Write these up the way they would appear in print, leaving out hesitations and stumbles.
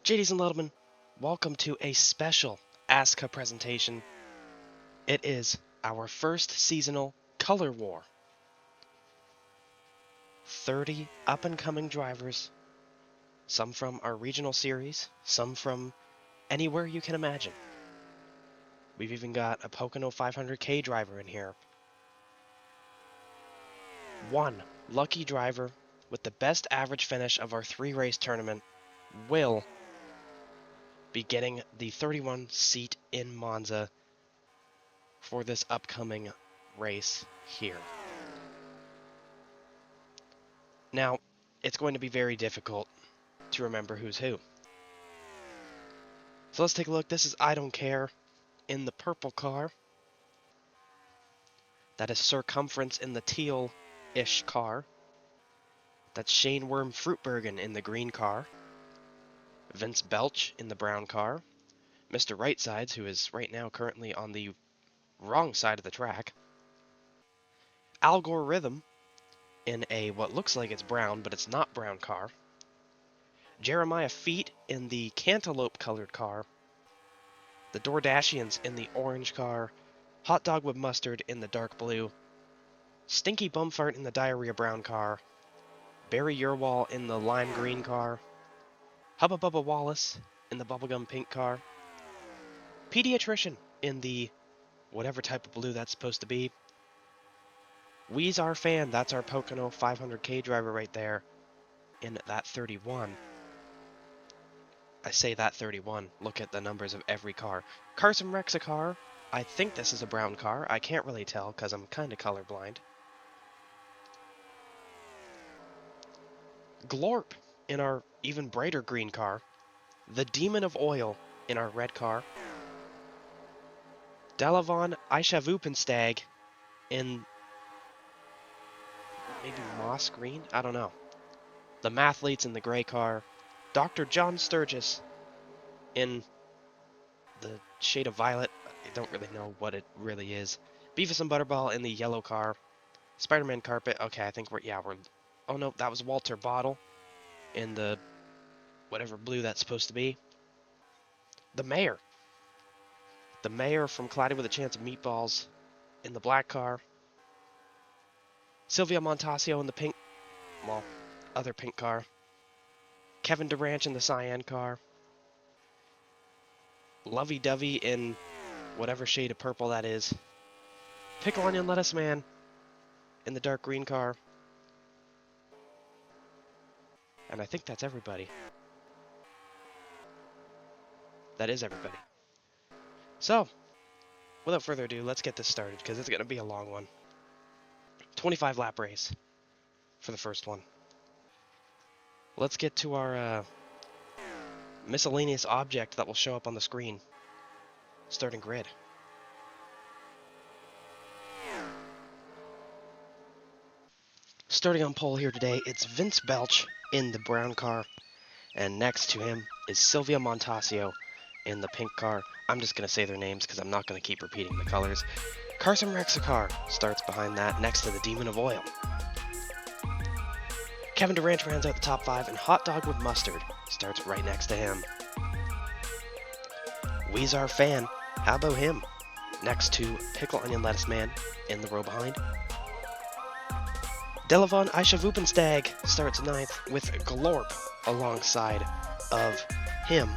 Ladies and gentlemen, welcome to a special ASSCA presentation. It is our first seasonal color war. 30 up-and-coming drivers, some from our regional series, some from anywhere you can imagine. We've even got a Pocono 500K driver in here. One lucky driver with the best average finish of our 3-race tournament will be getting the 31 seat in Monza for this upcoming race here. Now, it's going to be very difficult to remember who's who. So let's take a look. This is I Don't Care in the purple car. That is Circumference in the teal-ish car. That's Shane Worm Fruitbergen in the green car. Vince Belch in the brown car. Mr. Right Sides, who is right now currently on the wrong side of the track. Algorithm in a what looks like it's brown, but it's not brown car. Jeremiah Feet in the cantaloupe colored car. The Doordashians in the orange car. Hot Dog with Mustard in the dark blue. Stinky Bumfart in the diarrhea brown car. Barry Yerwall in the lime green car. Hubba Bubba Wallace in the bubblegum pink car. Pediatrician in the whatever type of blue that's supposed to be. We's our fan, that's our Pocono 500K driver right there in that 31. I say that 31, look at the numbers of every car. Carson Rex a car. I think this is a brown car. I can't really tell because I'm kind of colorblind. Glorp in our even brighter green car. The Demon of Oil in our red car. Delavon Aishavupenstag in maybe moss green? I don't know. The Mathletes in the gray car. Dr. John Sturgis in the shade of violet. I don't really know what it really is. Beavis and Butterball in the yellow car. Spider-Man carpet. Okay, I think we're... Oh no, that was Walter Bottle in the whatever blue that's supposed to be. The Mayor. The Mayor from Cloudy with a Chance of Meatballs in the black car. Sylvia Montasio in the pink, well, other pink car. Kevin Durant in the cyan car. Lovey Dovey in whatever shade of purple that is. Pickle Onion Lettuce Man in the dark green car. And I think that's everybody. That is everybody. So, without further ado, let's get this started, because it's going to be a long one. 25 lap race for the first one. Let's get to our miscellaneous object that will show up on the screen. Starting grid. Starting on pole here today, it's Vince Belch in the brown car. And next to him is Sylvia Montasio in the pink car. I'm just going to say their names because I'm not going to keep repeating the colors. Carson Rexicar starts behind that next to the Demon of Oil. Kevin Durant rounds out the top 5, and Hot Dog with Mustard starts right next to him. We's our fan. How about him? Next to Pickle Onion Lettuce Man in the row behind. Delavon Aishavupenstag starts 9th with Glorp alongside of him.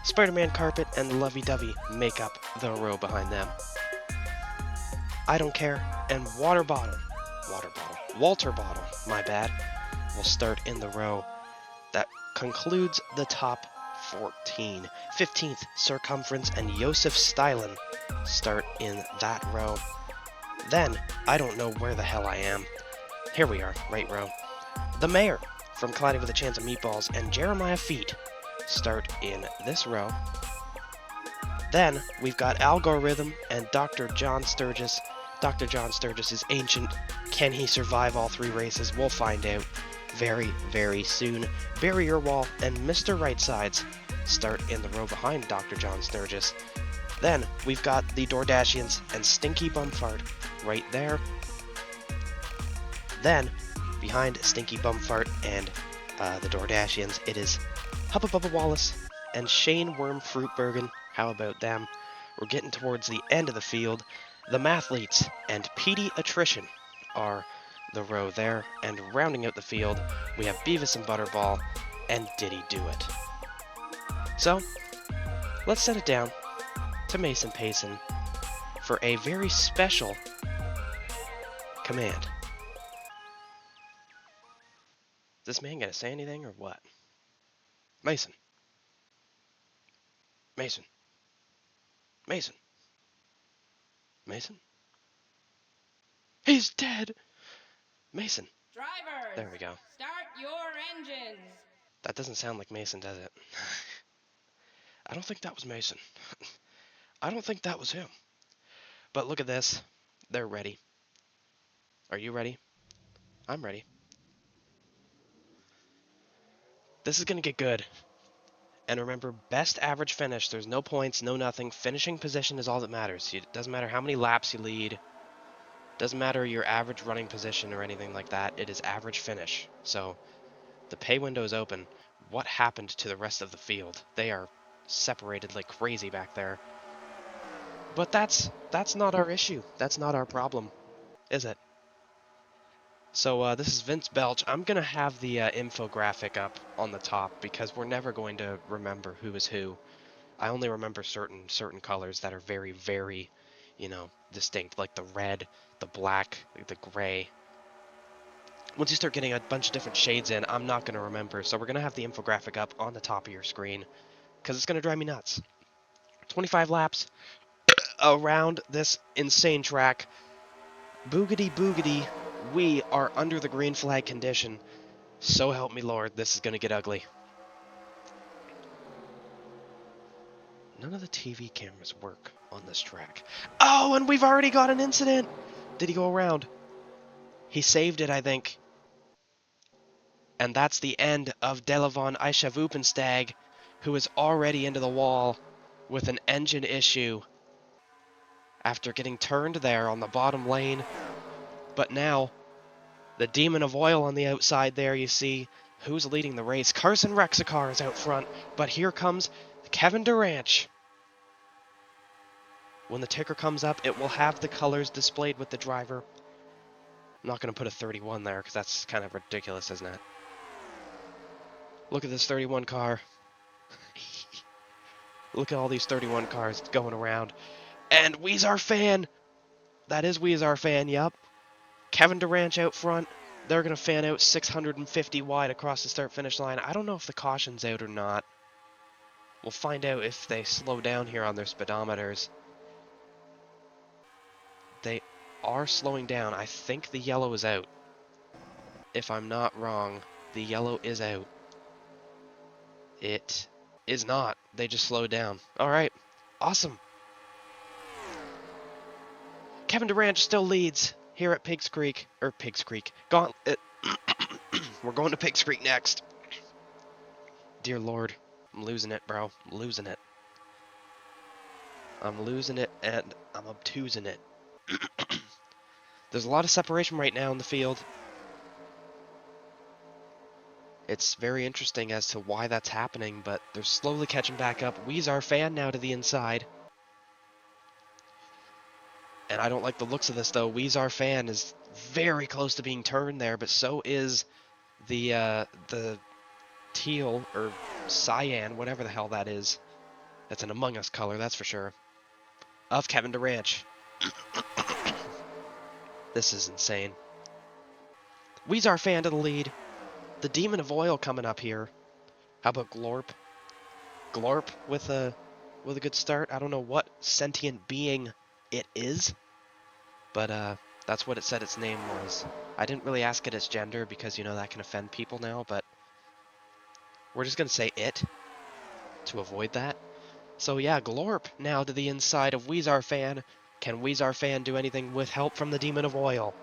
Spider-Man Carpet and Lovey Dovey make up the row behind them. I Don't Care and Walter Bottle, my bad, will start in the row that concludes the top 14. 15th, Circumference and Josef Stylen start in that row. Then, I don't know where the hell I am. Here we are, right row. The Mayor from Cloudy with a Chance of Meatballs and Jeremiah Feet start in this row. Then, we've got Algorithm and Dr. John Sturgis. Dr. John Sturgis is ancient. Can he survive all 3 races? We'll find out very, very soon. Barry Yerwall and Mr. Right Sides start in the row behind Dr. John Sturgis. Then, we've got the Doordashians and Stinky Bumfart right there. Then, behind Stinky Bumfart and the Doordashians, it is Hubba Bubba Wallace and Shane Fruitbergen. How about them? We're getting towards the end of the field. The Mathletes and Petey Attrition are the row there, and rounding out the field, we have Beavis and Butterball and Diddy Do It. So, let's set it down to Mason Payson for a very special command. Is this man gonna say anything or what? Mason. Mason. Mason. Mason? He's dead! Mason. Drivers, There we go. start your engines. That doesn't sound like Mason, does it? I don't think that was Mason. I don't think that was him. But look at this. They're ready. Are you ready? I'm ready. This is going to get good. And remember, best average finish. There's no points, no nothing. Finishing position is all that matters. It doesn't matter how many laps you lead. Doesn't matter your average running position or anything like that. It is average finish. So the pay window is open. What happened to the rest of the field? They are separated like crazy back there. But that's not our issue. That's not our problem, is it? So this is Vince Belch. I'm going to have the infographic up on the top because we're never going to remember who is who. I only remember certain colors that are very, very, distinct, like the red, the black, the gray. Once you start getting a bunch of different shades in, I'm not going to remember. So we're going to have the infographic up on the top of your screen because it's going to drive me nuts. 25 laps around this insane track. Boogity boogity, we are under the green flag condition. So help me Lord, this is going to get ugly. None of the TV cameras work on this track. Oh, and we've already got an incident! Did he go around? He saved it, I think. And that's the end of Delavan Aishavupenstag, who is already into the wall with an engine issue after getting turned there on the bottom lane. But now, the Demon of Oil on the outside there, you see. Who's leading the race? Carson Rexacar is out front, but here comes Kevin Durant. When the ticker comes up, it will have the colors displayed with the driver. I'm not going to put a 31 there because that's kind of ridiculous, isn't it? Look at this 31 car. Look at all these 31 cars going around. And Weezar Fan! That is Weezar Fan, yup. Kevin Durant out front. They're going to fan out 650 wide across the start-finish line. I don't know if the caution's out or not. We'll find out if they slow down here on their speedometers. They are slowing down. I think the yellow is out. If I'm not wrong, the yellow is out. It is not. They just slowed down. Alright. Awesome. Kevin Durant still leads here at Pigs Creek. Gauntlet. We're going to Pigs Creek next. Dear Lord. I'm losing it, bro. I'm losing it. I'm losing it, and I'm obtusing it. There's a lot of separation right now in the field. It's very interesting as to why that's happening, but they're slowly catching back up. Weezar Fan now to the inside. And I don't like the looks of this, though. Weezar Fan is very close to being turned there, but so is the teal, or cyan, whatever the hell that is. That's an Among Us color, that's for sure. Of Kevin Durant. This is insane. Weezar Fan to the lead. The Demon of Oil coming up here. How about Glorp? Glorp with a good start. I don't know what sentient being it is, but that's what it said its name was. I didn't really ask it its gender because, that can offend people now, but we're just going to say it to avoid that. So yeah, Glorp now to the inside of Weezar Fan. Can Weezar Fan do anything with help from the Demon of Oil?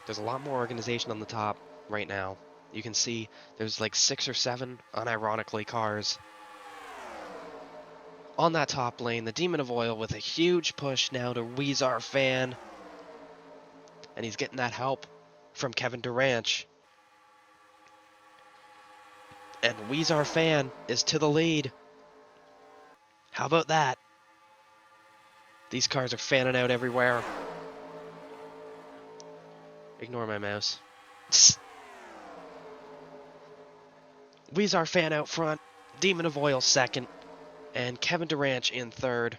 There's a lot more organization on the top right now. You can see there's like 6 or 7, unironically, cars on that top lane. The Demon of Oil with a huge push now to Weezar Fan. And he's getting that help from Kevin Durant. And Weezer Fan is to the lead. How about that? These cars are fanning out everywhere. Ignore my mouse. Weezer Fan out front. Demon of Oil second. And Kevin Durant in third.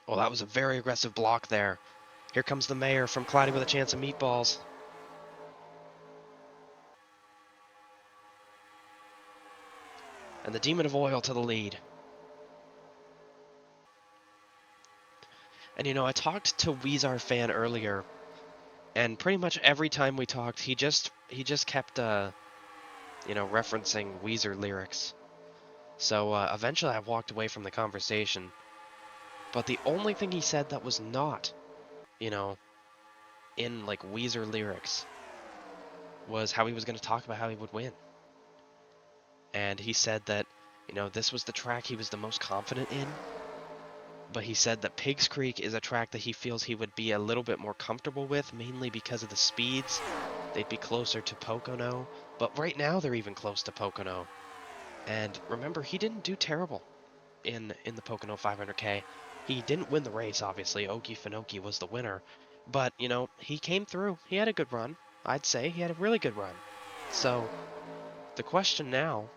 Oh, that was a very aggressive block there. Here comes the mayor from Cloudy with a Chance of Meatballs. And the Demon of Oil to the lead. And I talked to Weezer Fan earlier, and pretty much every time we talked, he just kept referencing Weezer lyrics. So eventually I walked away from the conversation. But the only thing he said that was not, you know, in like Weezer lyrics was how he was going to talk about how he would win. And he said that, this was the track he was the most confident in. But he said that Pigs Creek is a track that he feels he would be a little bit more comfortable with, mainly because of the speeds. They'd be closer to Pocono, but right now they're even close to Pocono. And remember, he didn't do terrible in the Pocono 500K. He didn't win the race, obviously. Okie Finoki was the winner. But, he came through. He had a good run. I'd say he had a really good run. So, the question now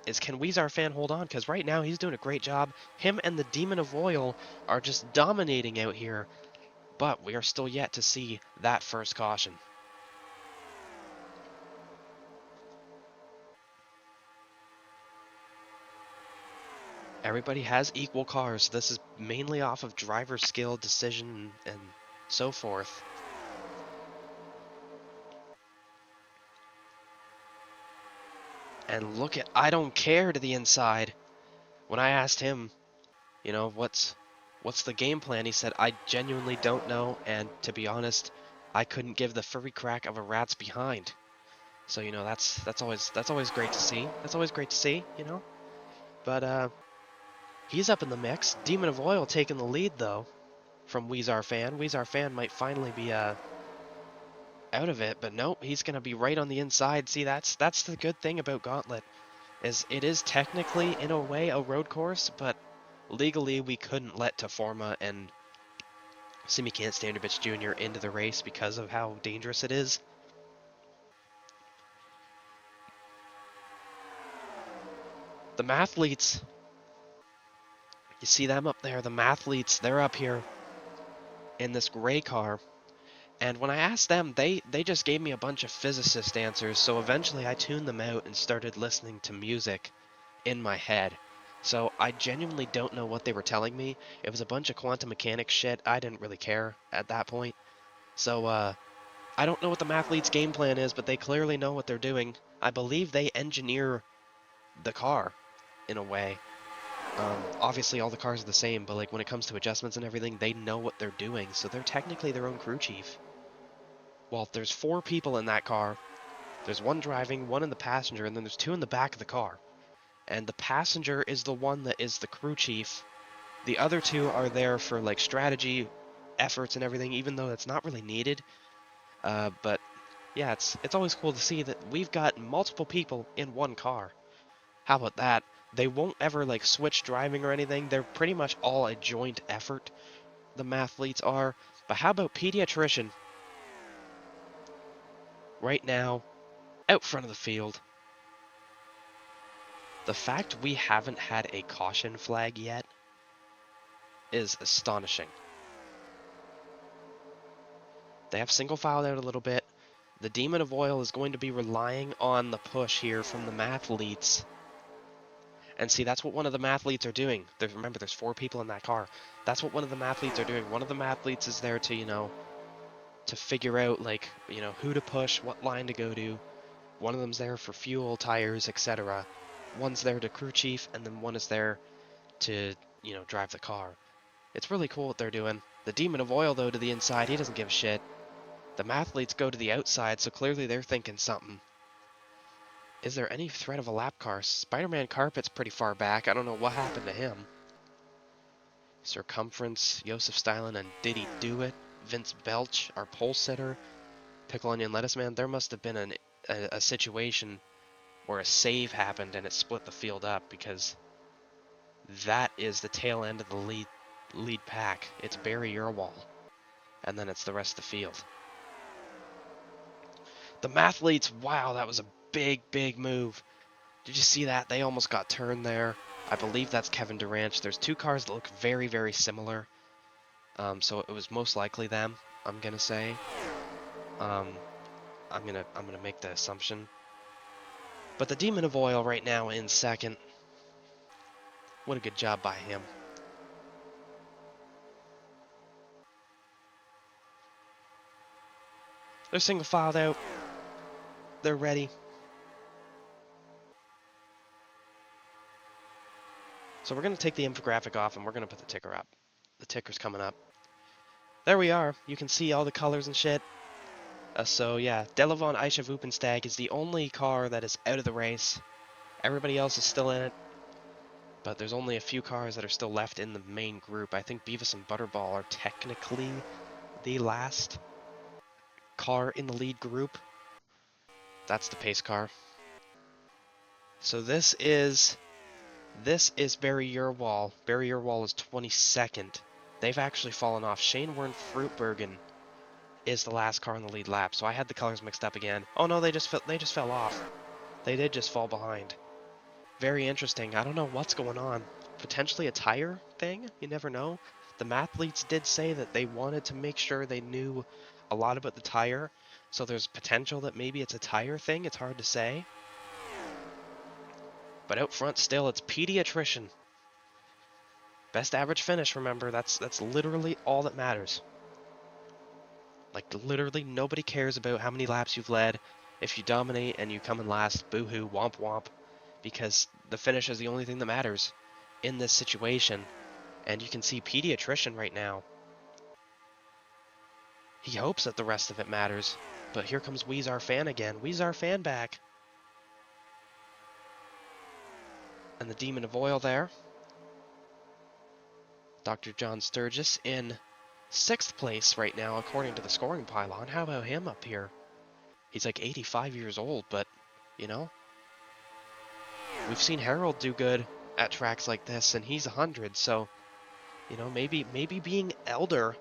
is, can Weezer Fan hold on? Because right now he's doing a great job. Him and the Demon of Oil are just dominating out here. But we are still yet to see that first caution. Everybody has equal cars. This is mainly off of driver skill, decision, and so forth. And look at I don't care to the inside. When I asked him, what's the game plan, he said, I genuinely don't know, and to be honest, I couldn't give the furry crack of a rat's behind. So that's always great to see. That's always great to see. But he's up in the mix. Demon of Oil taking the lead though from Weezer Fan. Weezer Fan might finally be out of it, but nope, he's gonna be right on the inside. See, that's the good thing about Gauntlet, is it is technically in a way a road course, but legally we couldn't let Taforma and Simicant Standardbits Jr. into the race because of how dangerous it is. The Mathletes, you see them up there, the Mathletes, they're up here in this gray car. And when I asked them, they just gave me a bunch of physicist answers, so eventually I tuned them out and started listening to music in my head. So I genuinely don't know what they were telling me. It was a bunch of quantum mechanics shit. I didn't really care at that point. So I don't know what the Mathletes' game plan is, but they clearly know what they're doing. I believe they engineer the car in a way. Obviously all the cars are the same, but like when it comes to adjustments and everything, they know what they're doing. So they're technically their own crew chief. Well, there's 4 people in that car. There's 1 driving, 1 in the passenger, and then there's 2 in the back of the car. And the passenger is the one that is the crew chief. The other 2 are there for like strategy, efforts, and everything, even though that's not really needed. But yeah, it's always cool to see that we've got multiple people in one car. How about that? They won't ever like switch driving or anything. They're pretty much all a joint effort. The Mathletes are. But how about Pediatrician? Right now, out front of the field. The fact we haven't had a caution flag yet is astonishing. They have single filed out a little bit. The Demon of Oil is going to be relying on the push here from the Mathletes. And see, that's what one of the Mathletes are doing. Remember, there's 4 people in that car. That's what one of the Mathletes are doing. One of the Mathletes is there to, to figure out, like, who to push, what line to go to. One of them's there for fuel, tires, etc. One's there to crew chief, and then one is there to, drive the car. It's really cool what they're doing. The Demon of Oil, though, to the inside, he doesn't give a shit. The Mathletes go to the outside, so clearly they're thinking something. Is there any threat of a lap car? Spider-Man Carpet's pretty far back. I don't know what happened to him. Circumference, Joseph Stalin, and Did He Do It? Vince Belch, our pole sitter. Pickle Onion Lettuce Man. There must have been a situation where a save happened and it split the field up, because that is the tail end of the lead pack. It's Barry Urwall, and then it's the rest of the field. The mathletes, wow, that was a big move. Did you see that? They almost got turned there. I believe that's Kevin Durant. There's two cars that look very similar, so it was most likely them, I'm gonna say. Um, I'm gonna make the assumption. But the Demon of Oil right now in second. What a good job by him. They're single filed out. They're ready. So we're gonna take the infographic off and we're gonna put the ticker up. The ticker's coming up. There we are. You can see all the colors and shit. So yeah, Delevon Aisha Vupenstag is the only car that is out of the race. Everybody else is still in it, but there's only a few cars that are still left in the main group. I think Beavis and Butterball are technically the last car in the lead group. That's the pace car. So this is Barry Urwall. Barry Urwall is 22nd. They've actually fallen off. Shane Wern Fruitbergen is the last car in the lead lap. So I had the colors mixed up again. Oh no, they just fell off. They did just fall behind. Very interesting. I don't know what's going on. Potentially a tire thing? You never know. The mathletes did say that they wanted to make sure they knew a lot about the tire. So there's potential that maybe it's a tire thing. It's hard to say. But out front still, it's Pediatrician. Best average finish, remember. That's literally all that matters. Like, literally nobody cares about how many laps you've led. If you dominate and you come in last, boo-hoo, womp womp. Because the finish is the only thing that matters in this situation. And you can see Pediatrician right now. He hopes that the rest of it matters. But here comes Weezar Fan again. Weezar Fan back. And the Demon of Oil there. Dr. John Sturgis in 6th place right now, according to the scoring pylon. How about him up here? He's like 85 years old, but, you know, we've seen Harold do good at tracks like this, and he's 100, so, you know, maybe being elder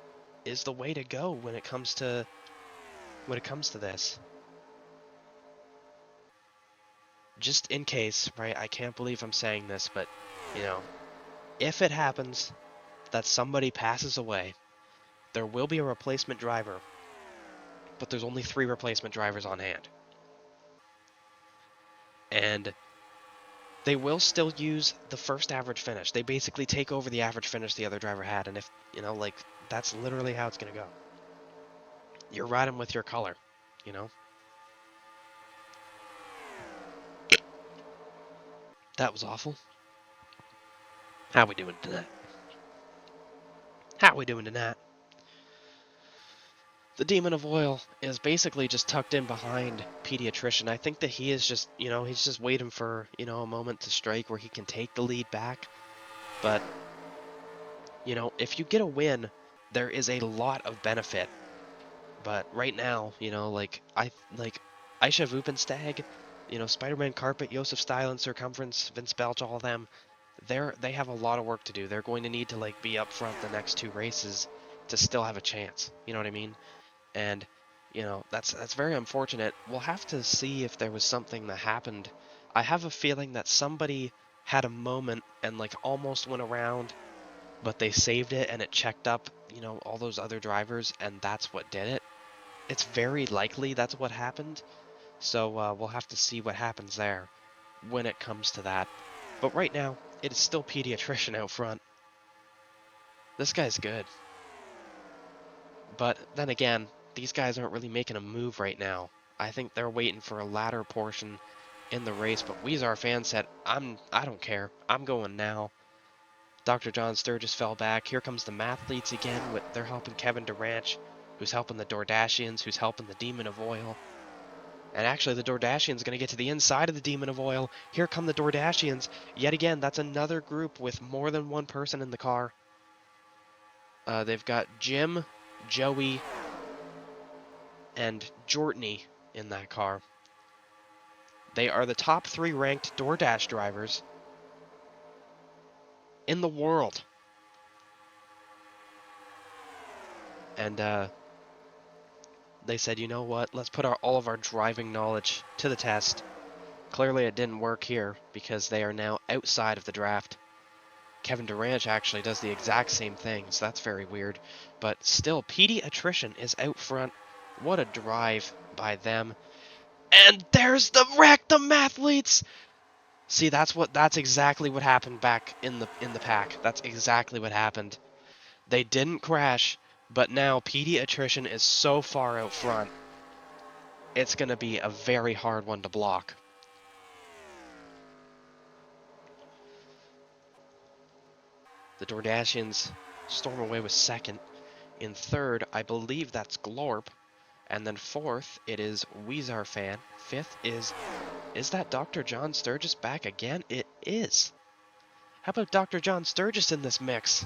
is the way to go when it comes to this. Just in case, right? I can't believe I'm saying this, but, you know, if it happens that somebody passes away, there will be a replacement driver, but there's only 3 replacement drivers on hand. And they will still use the first average finish. They basically take over the average finish the other driver had, and if, you know, like, that's literally how it's going to go. You're riding with your color, you know? That was awful. How we doing tonight? How we doing tonight? The Demon of Oil is basically just tucked in behind Pediatrician. I think that he is just, you know, he's just waiting for, you know, a moment to strike where he can take the lead back. But, you know, if you get a win, there is a lot of benefit. But right now, you know, like Aisha Vupenstag, you know, Spider-Man Carpet, Joseph Style and Circumference, Vince Belch, all of them, they have a lot of work to do. They're going to need to like be up front the next 2 races to still have a chance. You know what I mean? And you know, that's very unfortunate. We'll have to see if there was something that happened. I have a feeling that somebody had a moment and like almost went around, but they saved it and it checked up, you know, all those other drivers, and that's what did it. It's very likely that's what happened. So we'll have to see what happens there when it comes to that. But right now, it is still Pediatrician out front. This guy's good. But then again, these guys aren't really making a move right now. I think they're waiting for a latter portion in the race, but Weezar Fan said, I don't care. I'm going now. Dr. John Sturgis fell back. Here comes the Mathletes again. They're helping Kevin Durant, who's helping the Dordashians, who's helping the Demon of Oil. And actually, the Dordashians going to get to the inside of the Demon of Oil. Here come the Dordashians. Yet again, that's another group with more than one person in the car. They've got Jim, Joey, and Jortney in that car. They are the top 3 ranked DoorDash drivers in the world. And they said, you know what, let's put all of our driving knowledge to the test. Clearly it didn't work here because they are now outside of the draft. Kevin Durant actually does the exact same thing, so that's very weird. But still, PD Attrition is out front. What a drive by them. And there's the wreck, the mathletes! See, that's exactly what happened back in the pack. That's exactly what happened. They didn't crash, but now PD Attrition is so far out front, it's going to be a very hard one to block. The Dordashians storm away with second. In third, I believe that's Glorp. And then fourth, it is Weezar Fan. Fifth is that Dr. John Sturgis back again? It is. How about Dr. John Sturgis in this mix?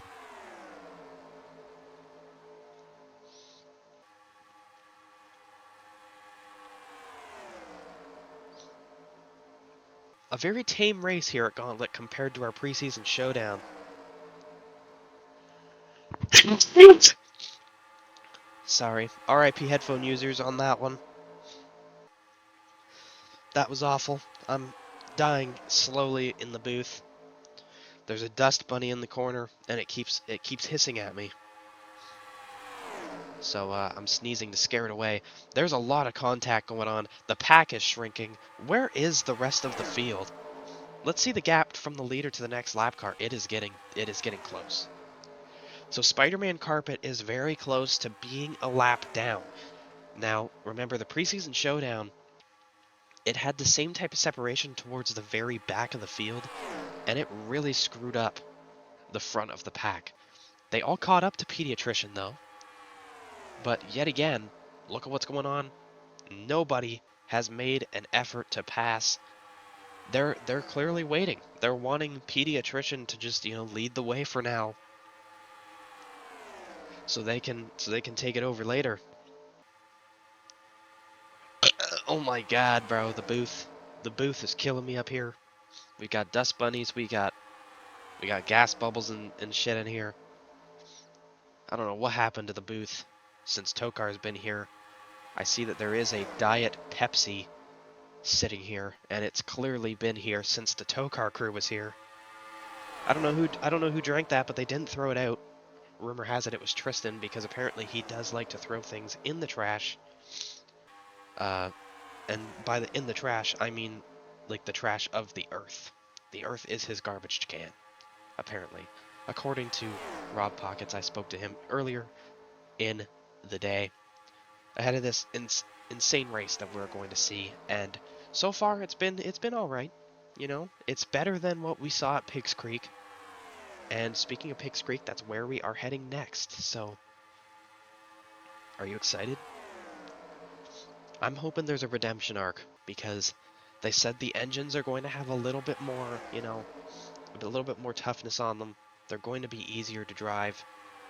A very tame race here at Gauntlet compared to our preseason showdown. Sorry. RIP headphone users on that one. That was awful. I'm dying slowly in the booth. There's a dust bunny in the corner, and it keeps hissing at me. So I'm sneezing to scare it away. There's a lot of contact going on. The pack is shrinking. Where is the rest of the field? Let's see the gap from the leader to the next lap car. It is getting close. So Spider-Man Carpet is very close to being a lap down. Now, remember the preseason showdown, it had the same type of separation towards the very back of the field, and it really screwed up the front of the pack. They all caught up to Pediatrician though. But yet again, look at what's going on. Nobody has made an effort to pass. They're clearly waiting. They're wanting Pediatrician to just, lead the way for now. So they can take it over later. Oh my god, bro, the booth. The booth is killing me up here. We got dust bunnies, we got gas bubbles and shit in here. I don't know what happened to the booth since Tokar's been here. I see that there is a Diet Pepsi sitting here, and it's clearly been here since the Tokar crew was here. I don't know who drank that, but they didn't throw it out. Rumor has it was Tristan, because apparently he does like to throw things in the trash. And by in the trash, I mean like the trash of the earth. The earth is his garbage can, apparently. According to Rob Pockets, I spoke to him earlier in the day ahead of this insane race that we're going to see, and so far it's been all right. It's better than what we saw at Pigs Creek. And speaking of Pigs Creek, that's where we are heading next. So, are you excited? I'm hoping there's a redemption arc, because they said the engines are going to have a little bit more, a little bit more toughness on them. They're going to be easier to drive.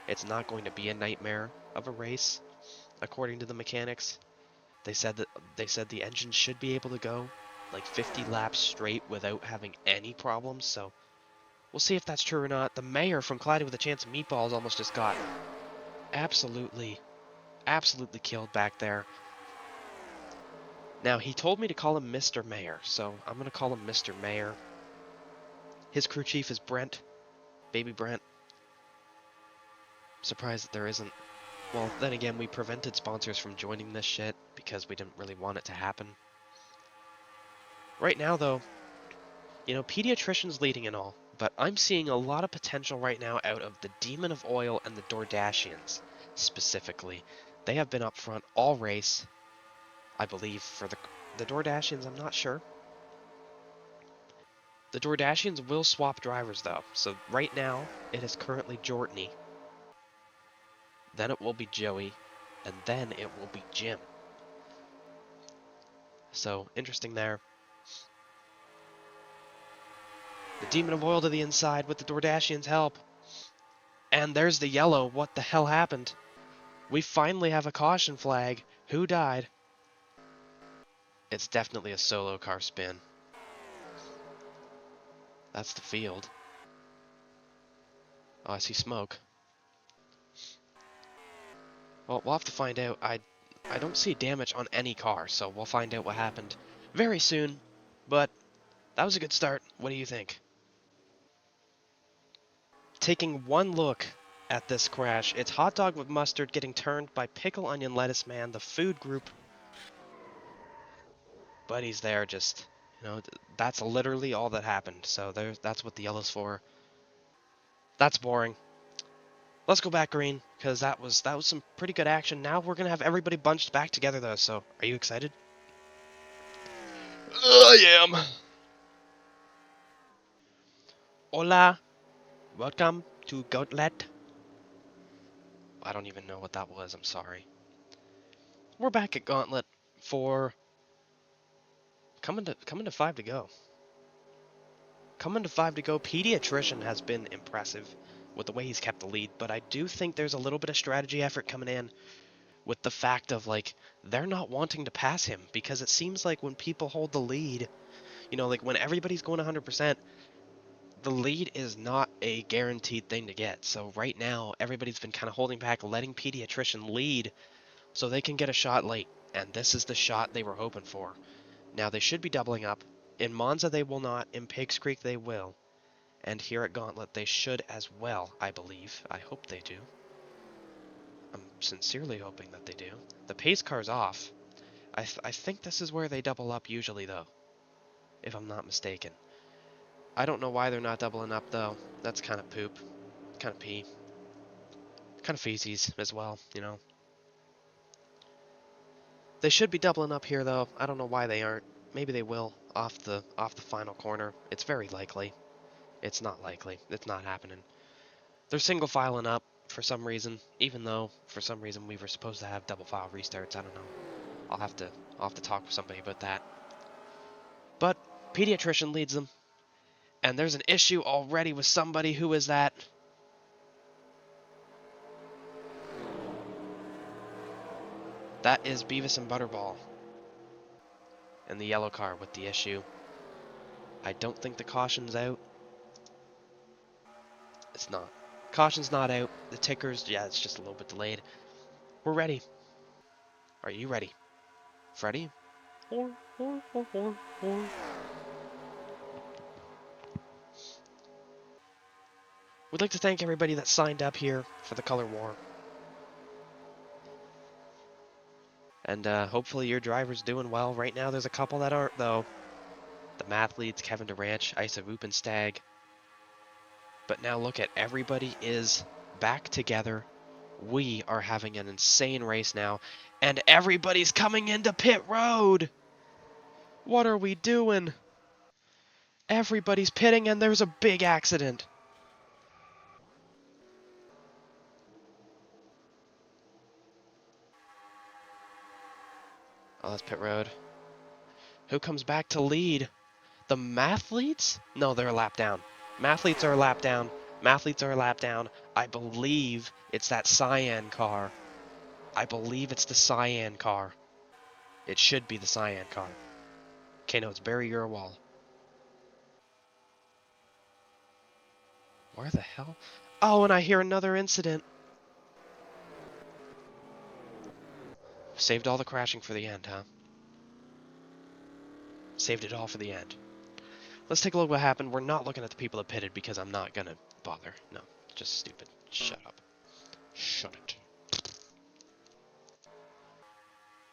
It's not going to be a nightmare of a race, according to the mechanics. They said the engine should be able to go like 50 laps straight without having any problems. So we'll see if that's true or not. The mayor from Clyde with a Chance of Meatballs almost just got absolutely killed back there. Now, he told me to call him Mr. Mayor, so I'm going to call him Mr. Mayor. His crew chief is Brent. Baby Brent. Surprised that there isn't. Well, then again, we prevented sponsors from joining this shit because we didn't really want it to happen. Right now, though, Pediatrician's leading and all, but I'm seeing a lot of potential right now out of the Demon of Oil and the Dordashians, specifically. They have been up front all race, I believe. For the Dordashians, I'm not sure. The Dordashians will swap drivers, though. So right now, it is currently Jortney. Then it will be Joey. And then it will be Jim. So, interesting there. The Demon of Oil to the inside with the Dordashians' help. And there's the yellow. What the hell happened? We finally have a caution flag. Who died? It's definitely a solo car spin. That's the field. Oh, I see smoke. Well, we'll have to find out. I don't see damage on any car, so we'll find out what happened very soon. But that was a good start. What do you think? Taking one look at this crash, it's hot dog with mustard getting turned by pickle onion lettuce man, the food group. Buddy's there just, that's literally all that happened. So that's what the yellow's for. That's boring. Let's go back green, because that was some pretty good action. Now we're gonna have everybody bunched back together though, so are you excited? I am. Hola, welcome to Gauntlet. I don't even know what that was, I'm sorry. We're back at Gauntlet for coming to 5 to go. Coming to 5 to go, Pediatrician has been impressive with the way he's kept the lead, but I do think there's a little bit of strategy effort coming in with the fact of, like, they're not wanting to pass him, because it seems like when people hold the lead, like when everybody's going 100%, the lead is not a guaranteed thing to get. So right now, everybody's been kind of holding back, letting Pediatrician lead so they can get a shot late, and this is the shot they were hoping for. Now, they should be doubling up. In Monza, they will not. In Pigs Creek, they will. And here at Gauntlet, they should as well, I believe. I hope they do. I'm sincerely hoping that they do. The pace car's off. I think this is where they double up usually, though, if I'm not mistaken. I don't know why they're not doubling up, though. That's kind of poop. Kind of pee. Kind of feces as well. They should be doubling up here, though. I don't know why they aren't. Maybe they will off the final corner. It's very likely. It's not likely. It's not happening. They're single filing up for some reason, even though for some reason we were supposed to have double file restarts. I don't know. I'll have to talk with somebody about that. But Pediatrician leads them, and there's an issue already with somebody. Who is that? That is Beavis and Butterball in the yellow car with the issue. I don't think the caution's out. It's not. Caution's not out. The tickers, yeah, it's just a little bit delayed. We're ready. Are you ready? Freddy? We'd like to thank everybody that signed up here for the Color War. And hopefully your driver's doing well. Right now there's a couple that aren't, though. The Mathletes, Kevin Durant, Isa Rupenstag. But now look at everybody is back together. We are having an insane race now. And everybody's coming into pit road! What are we doing? Everybody's pitting and there's a big accident. Oh, that's pit road. Who comes back to lead? The Mathletes? No, they're a lap down. Mathletes are a lap down. Mathletes are a lap down. I believe it's that cyan car. I believe it's the cyan car. It should be the cyan car. Okay, no, it's Barry Urwall. Where the hell? Oh, and I hear another incident. Saved all the crashing for the end, huh? Saved it all for the end. Let's take a look what happened. We're not looking at the people that pitted because I'm not gonna bother. No, just stupid. Shut up. Shut it.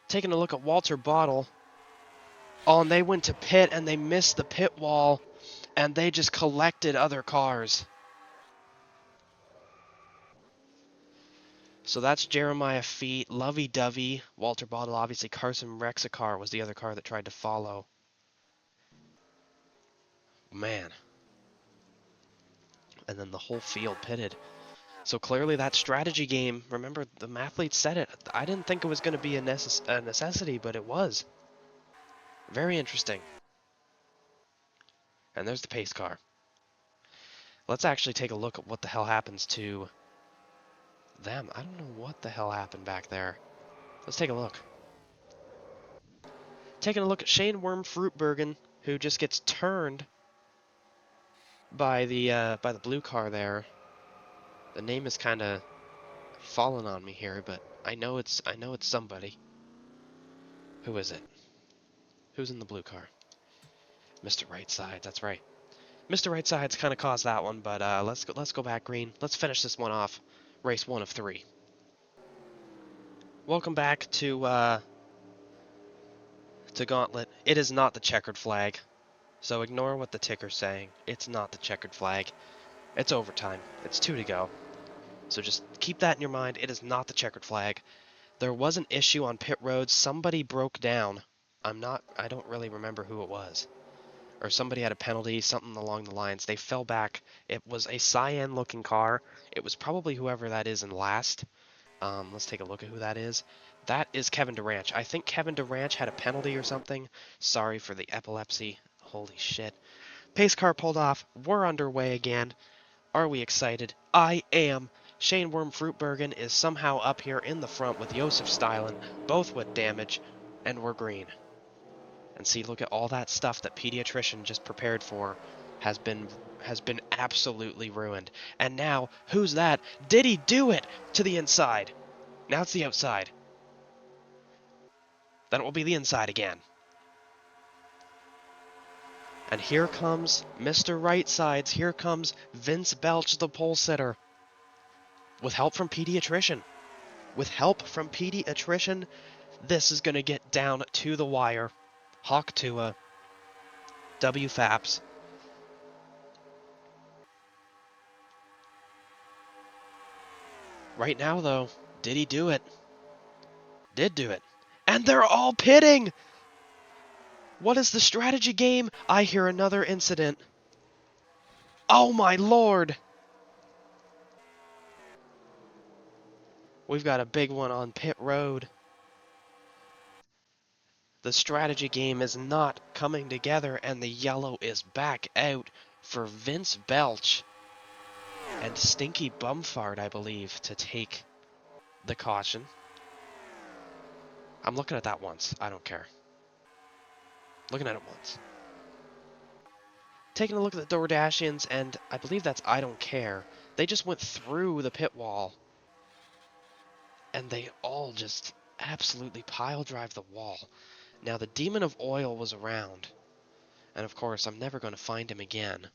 Taking a look at Walter Bottle. Oh, and they went to pit and they missed the pit wall and they just collected other cars. So that's Jeremiah Feet, Lovey Dovey, Walter Bottle, obviously Carson Rexacar was the other car that tried to follow. Man. And then the whole field pitted. So clearly that strategy game, remember the Mathletes said it. I didn't think it was going to be a necessity, but it was. Very interesting. And there's the pace car. Let's actually take a look at what the hell happens to them. I don't know what the hell happened back there. Let's take a look. Taking a look at Shane Worm Fruitbergen, who just gets turned by the blue car there. The name is kind of fallen on me here, but I know it's somebody. Who is it? Who's in the blue car? Mr. Rightside, that's right. Mr. Rightside's kind of caused that one, but let's go back green. Let's finish this one off. Race 1 of 3. Welcome back to Gauntlet. It is not the checkered flag, so ignore what the ticker's saying. It's not the checkered flag. It's overtime. It's 2 to go. So just keep that in your mind. It is not the checkered flag. There was an issue on pit road. Somebody broke down. I don't really remember who it was. Or somebody had a penalty, something along the lines. They fell back. It was a cyan-looking car. It was probably whoever that is in last. Let's take a look at who that is. That is Kevin Durant. I think Kevin Durant had a penalty or something. Sorry for the epilepsy. Holy shit. Pace car pulled off. We're underway again. Are we excited? I am. Shane Worm Fruitbergen is somehow up here in the front with Josef Stylen, both with damage, and we're green. And see, look at all that stuff that Pediatrician just prepared for has been absolutely ruined. And now, who's that? Did he do it to the inside? Now it's the outside. Then it will be the inside again. And here comes Mr. Right Sides. Here comes Vince Belch, the pole sitter. With help from Pediatrician. With help from Pediatrician, this is going to get down to the wire. Hawk Tua. W Faps. Right now, though, did he do it? Did do it. And they're all pitting! What is the strategy game? I hear another incident. Oh my lord! We've got a big one on pit road. The strategy game is not coming together, and the yellow is back out for Vince Belch and Stinky Bumfart, I believe, to take the caution. I'm looking at that once. I don't care. Looking at it once. Taking a look at the DoorDashians, and I believe that's I don't care. They just went through the pit wall, and they all just absolutely pile drive the wall. Now, the Demon of Oil was around, and of course, I'm never going to find him again.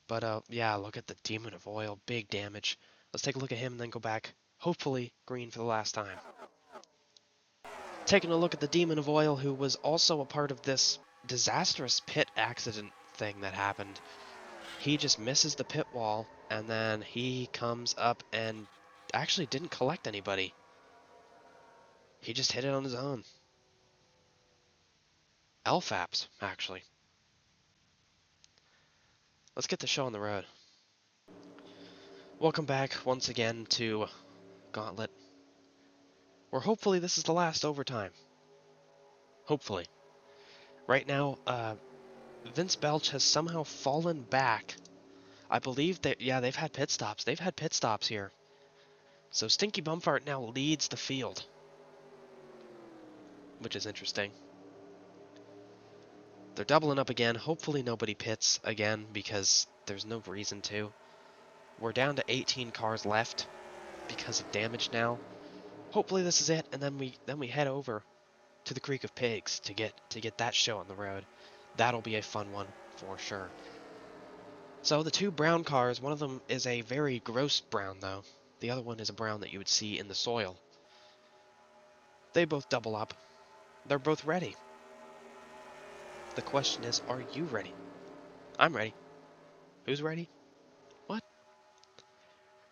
But, yeah, look at the Demon of Oil. Big damage. Let's take a look at him and then go back. Hopefully, green for the last time. Taking a look at the Demon of Oil, who was also a part of this disastrous pit accident thing that happened. He just misses the pit wall, and then he comes up and actually didn't collect anybody. He just hit it on his own. LFAPs, actually. Let's get the show on the road. Welcome back once again to Gauntlet, where hopefully this is the last overtime. Hopefully. Right now, Vince Belch has somehow fallen back. I believe that, yeah, they've had pit stops. They've had pit stops here. So Stinky Bumfart now leads the field, which is interesting. They're doubling up again. Hopefully nobody pits again because there's no reason to. We're down to 18 cars left because of damage now. Hopefully this is it, and then we head over to the Creek of Pigs to get that show on the road. That'll be a fun one for sure. So the two brown cars, one of them is a very gross brown though. The other one is a brown that you would see in the soil. They both double up. They're both ready. The question is, are you ready? I'm ready. Who's ready? What?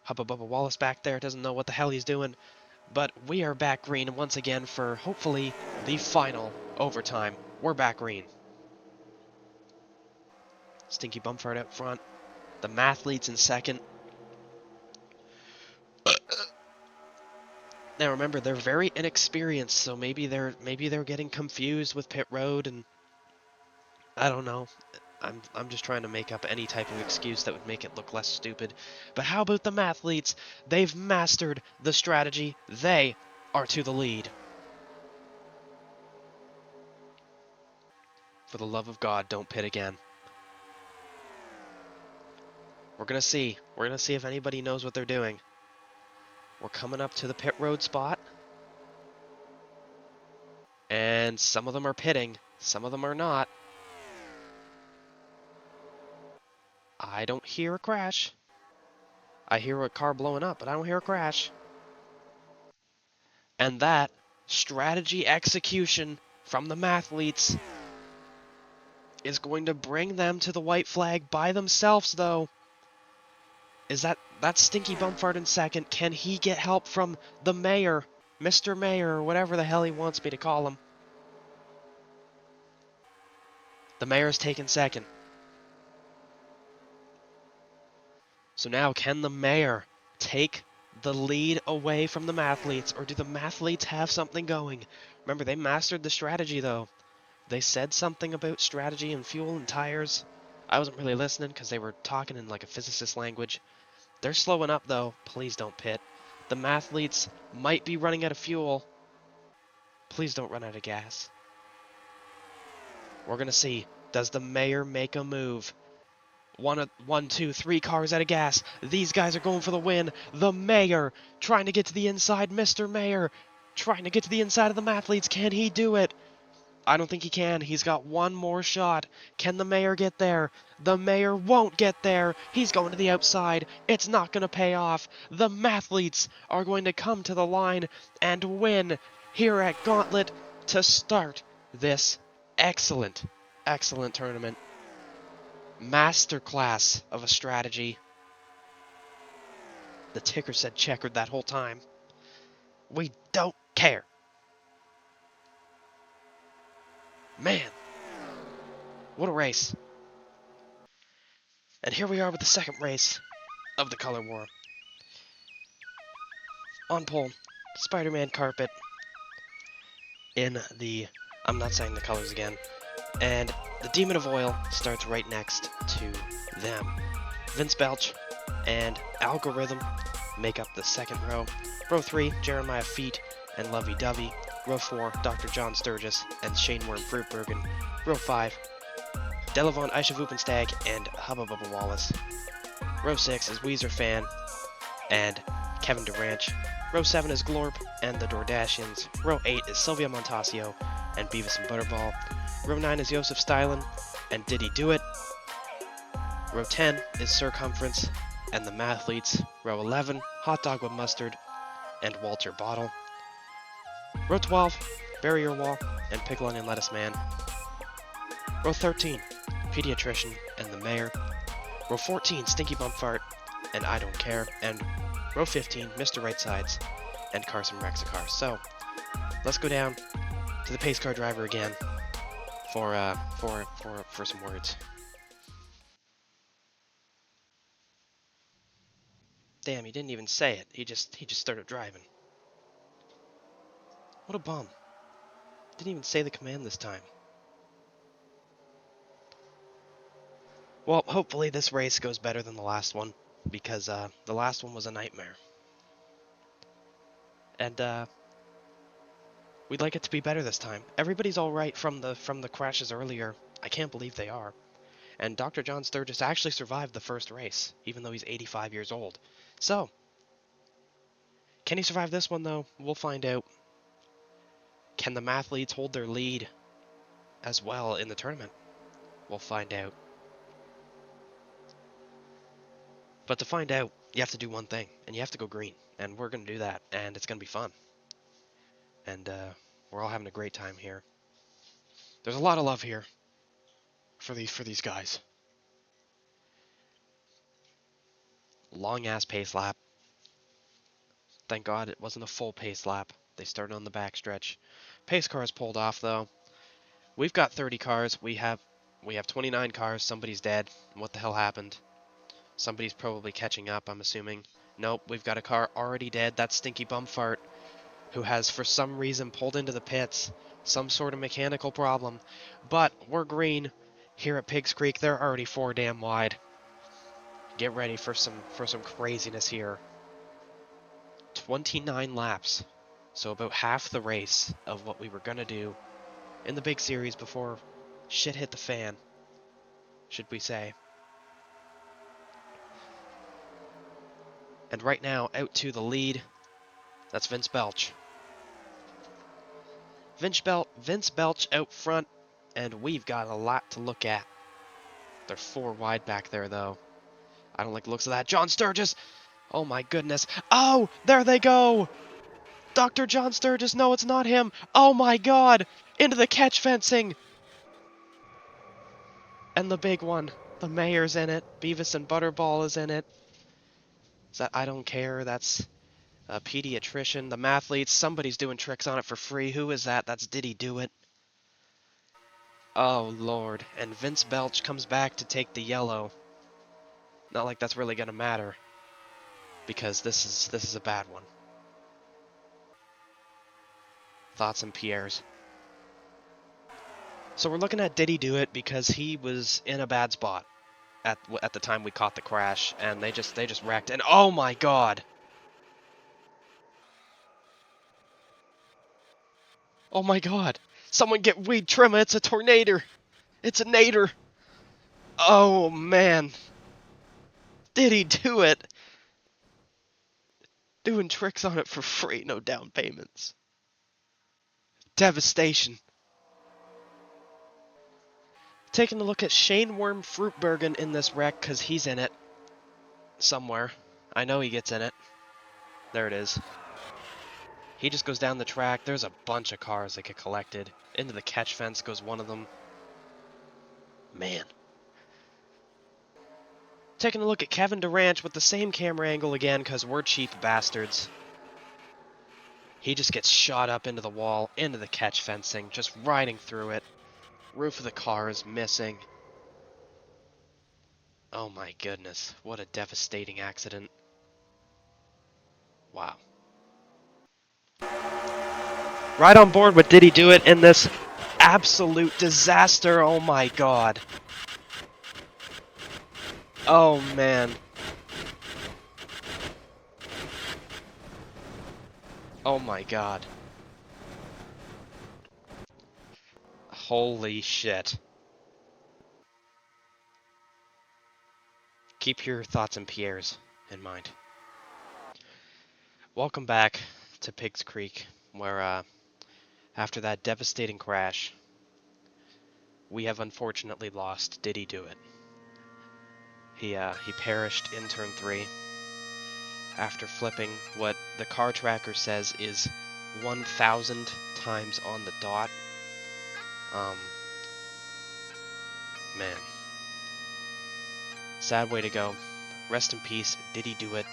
Hubba Bubba Wallace back there doesn't know what the hell he's doing. But we are back green once again for, hopefully, the final overtime. We're back green. Stinky Bumfart out front. The Mathletes in second. Now remember, they're very inexperienced, so maybe they're getting confused with pit road, and I don't know. I'm just trying to make up any type of excuse that would make it look less stupid. But how about the Mathletes? They've mastered the strategy. They are to the lead. For the love of God, don't pit again. We're gonna see. We're gonna see if anybody knows what they're doing. We're coming up to the pit road spot. And some of them are pitting. Some of them are not. I don't hear a crash. I hear a car blowing up, but I don't hear a crash. And that strategy execution from the mathletes is going to bring them to the white flag by themselves, though. Is that Stinky Bumfart in second? Can he get help from the mayor, Mr. Mayor, or whatever the hell he wants me to call him? The mayor's taken second. So now, can the mayor take the lead away from the mathletes, or do the mathletes have something going? Remember, they mastered the strategy, though. They said something about strategy and fuel and tires. I wasn't really listening because they were talking in like a physicist language. They're slowing up, though. Please don't pit. The mathletes might be running out of fuel. Please don't run out of gas. We're going to see. Does the mayor make a move? One, two, three cars out of gas. These guys are going for the win. The mayor trying to get to the inside. Mr. Mayor trying to get to the inside of the mathletes. Can he do it? I don't think he can. He's got one more shot. Can the mayor get there? The mayor won't get there. He's going to the outside. It's not going to pay off. The mathletes are going to come to the line and win here at Gauntlet to start this excellent, excellent tournament. Masterclass of a strategy. The ticker said checkered that whole time. We don't care. Man, what a race. And here we are with the second race of the Color War. On pole, Spider-Man carpet in the, I'm not saying the colors again, and the Demon of Oil starts right next to them. Vince Belch and Algorithm make up the second row. Row 3, Jeremiah Feet and Lovey Dovey. Row 4, Dr. John Sturgis and Shane Worm Fruitbergen. Row 5, Delavon Isha-Vupenstag and Hubba Bubba Wallace. Row 6 is Weezer Fan and Kevin Durant. Row 7 is Glorp and the Dordashians. Row 8 is Sylvia Montasio and Beavis and Butterball. Row 9 is Joseph Stylen and Did He Do It? Row 10 is Circumference and the Mathletes. Row 11, Hot Dog with Mustard and Walter Bottle. Row 12, Barrier Wall and Pickle Onion Lettuce Man. Row 13, Pediatrician and the Mayor. Row 14, Stinky Bumfart and I Don't Care. And row 15, Mr. Right Sides and Carson Rexacar. So, let's go down to the pace car driver again for some words. Damn, he didn't even say it. He just started driving. What a bum. Didn't even say the command this time. Well, hopefully this race goes better than the last one, because the last one was a nightmare. And we'd like it to be better this time. Everybody's all right from the crashes earlier. I can't believe they are. And Dr. John Sturgis actually survived the first race, even though he's 85 years old. So, can he survive this one, though? We'll find out. Can the Mathletes hold their lead as well in the tournament? We'll find out. But to find out, you have to do one thing, and you have to go green. And we're going to do that, and it's going to be fun. And we're all having a great time here. There's a lot of love here for these guys. Long-ass pace lap. Thank God it wasn't a full pace lap. They started on the backstretch. Pace cars pulled off, though. We've got 30 cars. We have 29 cars. Somebody's dead. What the hell happened? Somebody's probably catching up, I'm assuming. Nope, we've got a car already dead. That's Stinky Bumfart, who has for some reason pulled into the pits. Some sort of mechanical problem. But we're green here at Pigs Creek. They're already 4 damn wide. Get ready for some craziness here. 29 laps. So about half the race of what we were going to do in the big series before Shit hit the fan, should we say. And right now, out to the lead, that's Vince Belch. Vince Belch out front, and we've got a lot to look at. They're 4 wide back there, though. I don't like the looks of that. John Sturgis! Oh my goodness. Oh, there they go! Dr. John Sturgis, no, it's not him. Oh my god! Into the catch fencing! And the big one. The mayor's in it. Beavis and Butterball is in it. Is that I don't care? That's a pediatrician. The mathlete. Somebody's doing tricks on it for free. Who is that? That's Did He Do It? Oh lord. And Vince Belch comes back to take the yellow. Not like that's really gonna matter. Because this is a bad one. Thoughts and Pierre's. So we're looking at Did He Do It because he was in a bad spot at the time we caught the crash, and they just wrecked. And oh my god! Oh my god! Someone get weed trimmer! It's a tornado! It's a nader! Oh man! Did he do it? Doing tricks on it for free, no down payments. Devastation. Taking a look at Shane Worm Fruitbergen in this wreck because he's in it somewhere. I know he gets in it. There it is. He just goes down the track. There's a bunch of cars that get collected. Into the catch fence goes one of them. Man. Taking a look at Kevin Durant with the same camera angle again because we're cheap bastards. He just gets shot up into the wall, into the catch fencing, just riding through it. Roof of the car is missing. Oh my goodness, what a devastating accident. Wow. Right on board with Did He Do It in this absolute disaster, oh my god. Oh man. Oh my god. Holy shit. Keep your thoughts and Pierre's in mind. Welcome back to Pigs Creek, where after that devastating crash, we have unfortunately lost Did He Do It. He perished in turn 3 after flipping what the car tracker says is 1,000 times on the dot. Man. Sad way to go. Rest in peace, Did He Do It?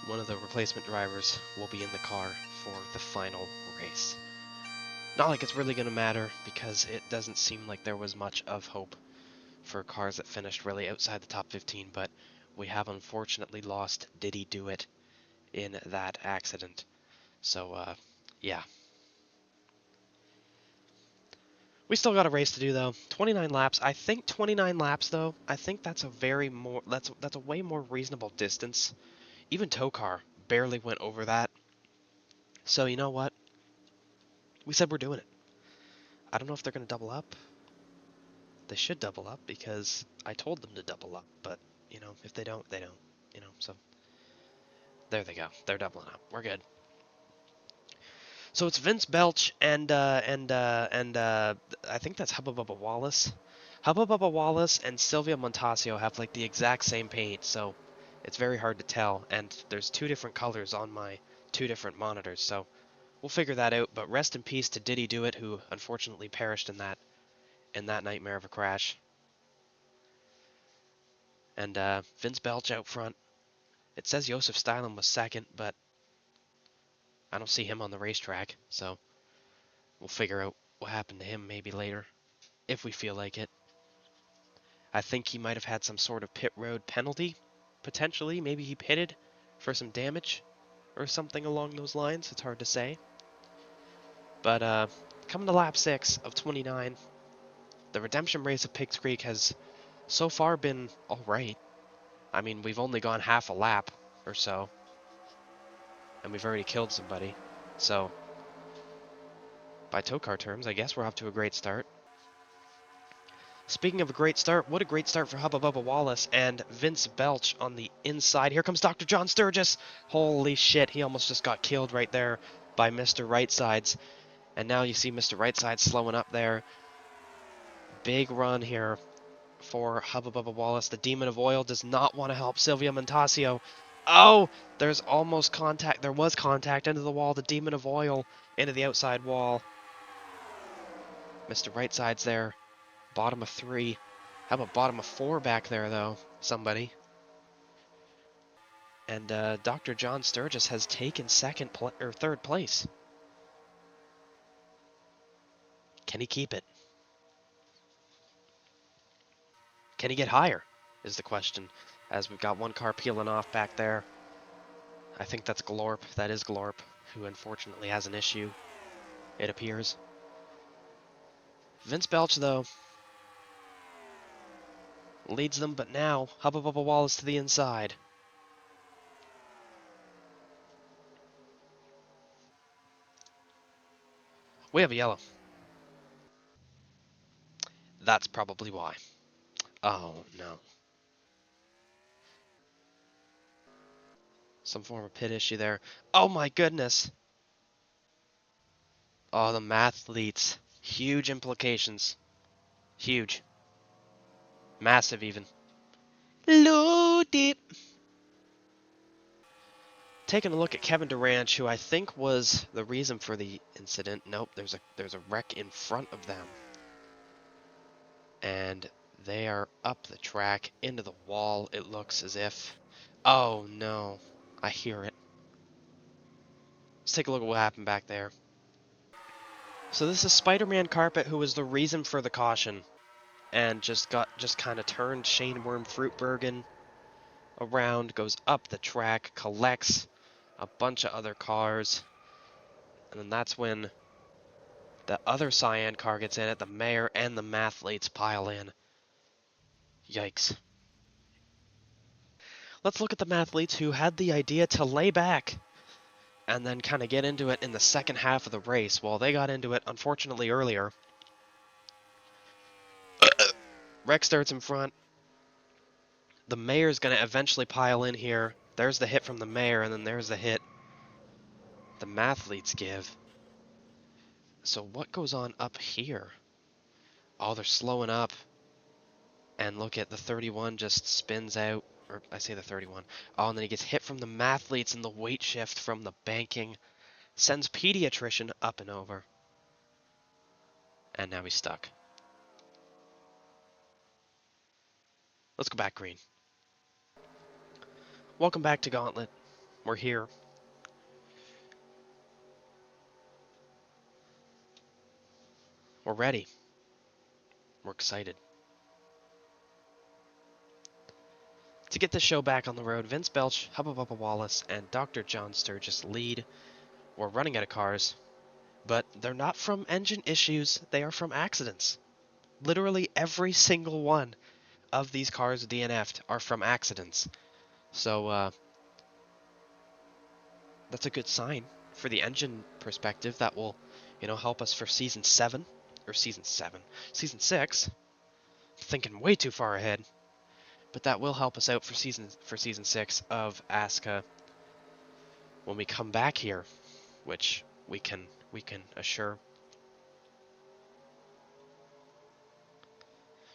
One of the replacement drivers will be in the car for the final race. Not like it's really going to matter, because it doesn't seem like there was much of hope for cars that finished really outside the top 15, but we have unfortunately lost Did He Do It in that accident. So, yeah. We still got a race to do though. 29 laps. I think 29 laps though. I think that's a way more reasonable distance. Even Tokar barely went over that. So you know what? We said we're doing it. I don't know if they're going to double up. They should double up because I told them to double up. But, you know, if they don't, they don't. You know, so there they go. They're doubling up. We're good. So it's Vince Belch and I think that's Hubba Bubba Wallace. Hubba Bubba Wallace and Sylvia Montasio have like the exact same paint, so it's very hard to tell. And there's 2 different colors on my 2 different monitors, so we'll figure that out. But rest in peace to Did He Do It, who unfortunately perished in that nightmare of a crash. And Vince Belch out front. It says Josef Stylin was second, but I don't see him on the racetrack, so we'll figure out what happened to him maybe later, if we feel like it. I think he might have had some sort of pit road penalty, potentially. Maybe he pitted for some damage or something along those lines. It's hard to say. But coming to lap 6 of 29, the redemption race of Pigs Creek has so far been alright. I mean, we've only gone half a lap or so, and we've already killed somebody. So, By tow car terms, I guess we're off to a great start. Speaking of a great start, what a great start for Hubba Bubba Wallace and Vince Belch on the inside. Here comes Dr. John Sturgis. Holy shit, he almost just got killed right there by Mr. Right Sides. And now you see Mr. Right Sides slowing up there. Big run here for Hubba Bubba Wallace. The Demon of Oil does not want to help Silvio Montasio. Oh, there's almost contact. There was contact into the wall. The Demon of Oil into the outside wall. Mr. Right Side's there. Bottom of 3. How about bottom of 4 back there, though? Somebody. And Dr. John Sturgis has taken third place. Can he keep it? Can he get higher? Is the question. As we've got one car peeling off back there. I think that's Glorp. That is Glorp, who unfortunately has an issue, it appears. Vince Belch, though, leads them, but now Hubba Bubba Wallace to the inside. We have a yellow. That's probably why. Oh, no. Some form of pit issue there. Oh my goodness! Oh, the mathletes. Huge implications. Huge. Massive, even. Low deep. Taking a look at Kevin Durant, who I think was the reason for the incident. Nope, there's a wreck in front of them. And they are up the track into the wall, it looks as if. Oh no, I hear it. Let's take a look at what happened back there. So this is Spider-Man Carpet, who was the reason for the caution, and just kind of turned Shane Worm Fruitbergen around, goes up the track, collects a bunch of other cars, and then that's when the other cyan car gets in it, the mayor and the mathletes pile in. Yikes. Let's look at the mathletes who had the idea to lay back and then kind of get into it in the second half of the race. Well, they got into it, unfortunately, earlier. Rex starts in front. The mayor's going to eventually pile in here. There's the hit from the mayor, and then there's the hit the mathletes give. So what goes on up here? Oh, they're slowing up. And look at the 31 just spins out. Or I say the 31. Oh, and then he gets hit from the mathletes, and the weight shift from the banking sends pediatrician up and over. And now he's stuck. Let's go back green. Welcome back to Gauntlet. We're here. We're ready. We're excited. To get the show back on the road, Vince Belch, Hubba Bubba Wallace, and Dr. John Sturgis lead. We're running out of cars, but they're not from engine issues, they are from accidents. Literally every single one of these cars DNF'd are from accidents. So, that's a good sign for the engine perspective. That will, help us for season 6. Thinking way too far ahead. But that will help us out for season 6 of ASSCA when we come back here, which we can assure.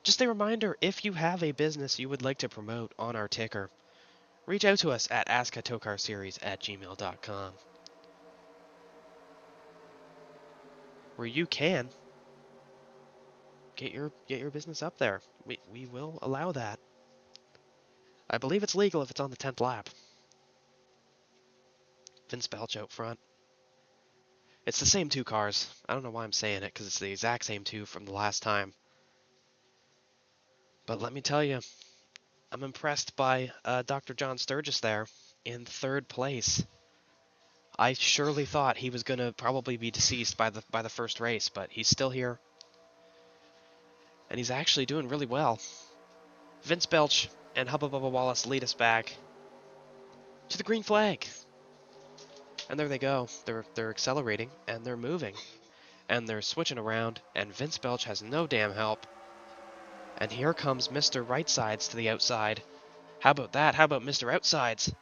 Just a reminder, if you have a business you would like to promote on our ticker, reach out to us at asscatoecarseries@gmail.com, where you can get your business up there. We will allow that. I believe it's legal if it's on the 10th lap. Vince Belch out front. It's the same 2 cars. I don't know why I'm saying it, because it's the exact same 2 from the last time. But let me tell you, I'm impressed by Dr. John Sturgis there in 3rd place. I surely thought he was going to probably be deceased by the first race, but he's still here. And he's actually doing really well. Vince Belch and Hubba Bubba Wallace lead us back to the green flag. And there they go. They're accelerating and they're moving. and they're switching around, and Vince Belch has no damn help. And here comes Mr. Right Sides to the outside. How about that? How about Mr. Outsides?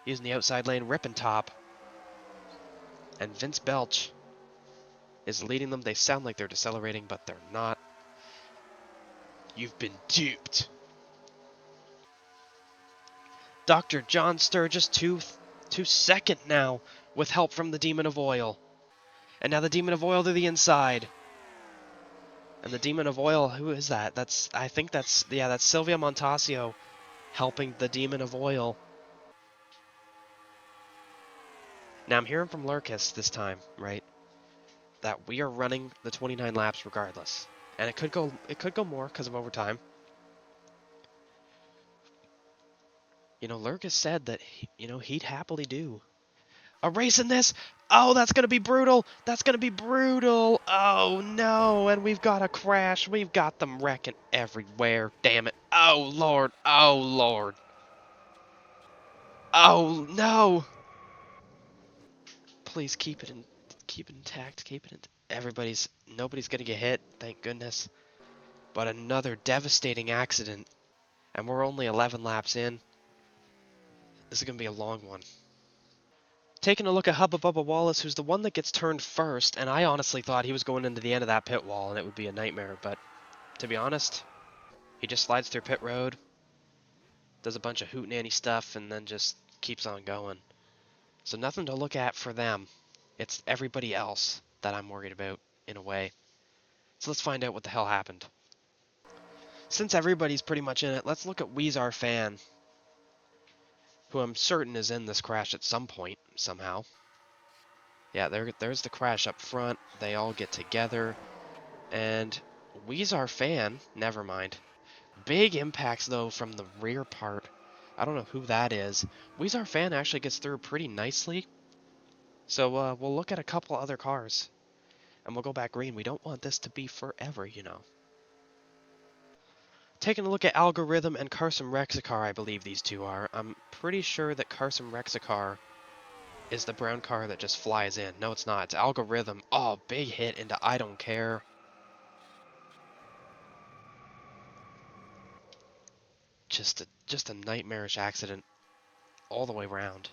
Using the outside lane ripping top. And Vince Belch is leading them. They sound like they're decelerating, but they're not. You've been duped. Dr. John Sturgis to second now with help from the Demon of Oil. And now the Demon of Oil to the inside. And the Demon of Oil, who is that? I think that's Sylvia Montasio helping the Demon of Oil. Now I'm hearing from Lurkus this time, right? That we are running the 29 laps regardless. And it could go more because of overtime. Lurkus said that he'd happily do a race in this. Oh, that's going to be brutal. That's going to be brutal. Oh, no. And we've got a crash. We've got them wrecking everywhere. Damn it. Oh, Lord. Oh, Lord. Oh, no. Please keep it intact. Keep it nobody's going to get hit. Thank goodness. But another devastating accident. And we're only 11 laps in. This is going to be a long one. Taking a look at Hubba Bubba Wallace, who's the one that gets turned first, and I honestly thought he was going into the end of that pit wall and it would be a nightmare, but to be honest, he just slides through pit road, does a bunch of hootenanny stuff, and then just keeps on going. So nothing to look at for them. It's everybody else that I'm worried about, in a way. So let's find out what the hell happened. Since everybody's pretty much in it, let's look at Weezar Fan, who I'm certain is in this crash at some point, somehow. Yeah, there's the crash up front. They all get together. And Weezar Fan, never mind. Big impacts, though, from the rear part. I don't know who that is. Weezar Fan actually gets through pretty nicely. So we'll look at a couple other cars. And we'll go back green. We don't want this to be forever, Taking a look at Algorithm and Carson Rexicar, I believe these two are. I'm pretty sure that Carson Rexicar is the brown car that just flies in. No, it's not. It's Algorithm. Oh, big hit into I Don't Care. Just a nightmarish accident all the way around.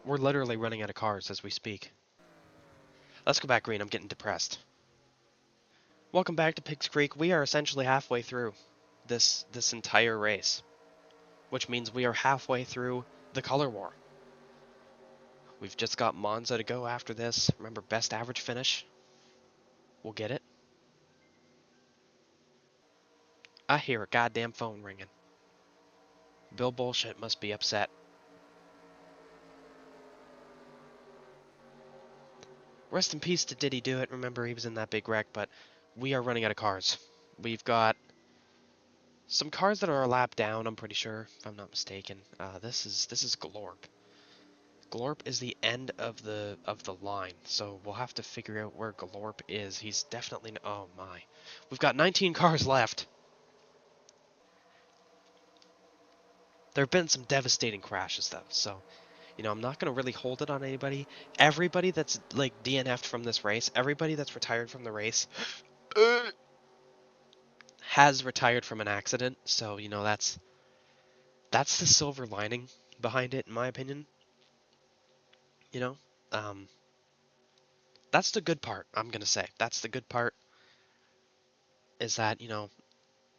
We're literally running out of cars as we speak. Let's go back green. I'm getting depressed. Welcome back to Pigs Creek. We are essentially halfway through this entire race, which means we are halfway through the color war. We've just got Monza to go after this. Remember, best average finish. We'll get it. I hear a goddamn phone ringing. Bill Bullshit must be upset. Rest in peace to Diddy Do It. Remember, he was in that big wreck, but we are running out of cars. We've got some cars that are a lap down, I'm pretty sure, if I'm not mistaken. This is Glorp. Glorp is the end of the line, so we'll have to figure out where Glorp is. He's definitely... Oh my. We've got 19 cars left. There have been some devastating crashes, though, so... I'm not going to really hold it on anybody. Everybody that's, like, DNF'd from this race, everybody that's retired from the race, has retired from an accident, so, that's the silver lining behind it, in my opinion. Um, that's the good part, I'm going to say. That's the good part, is that,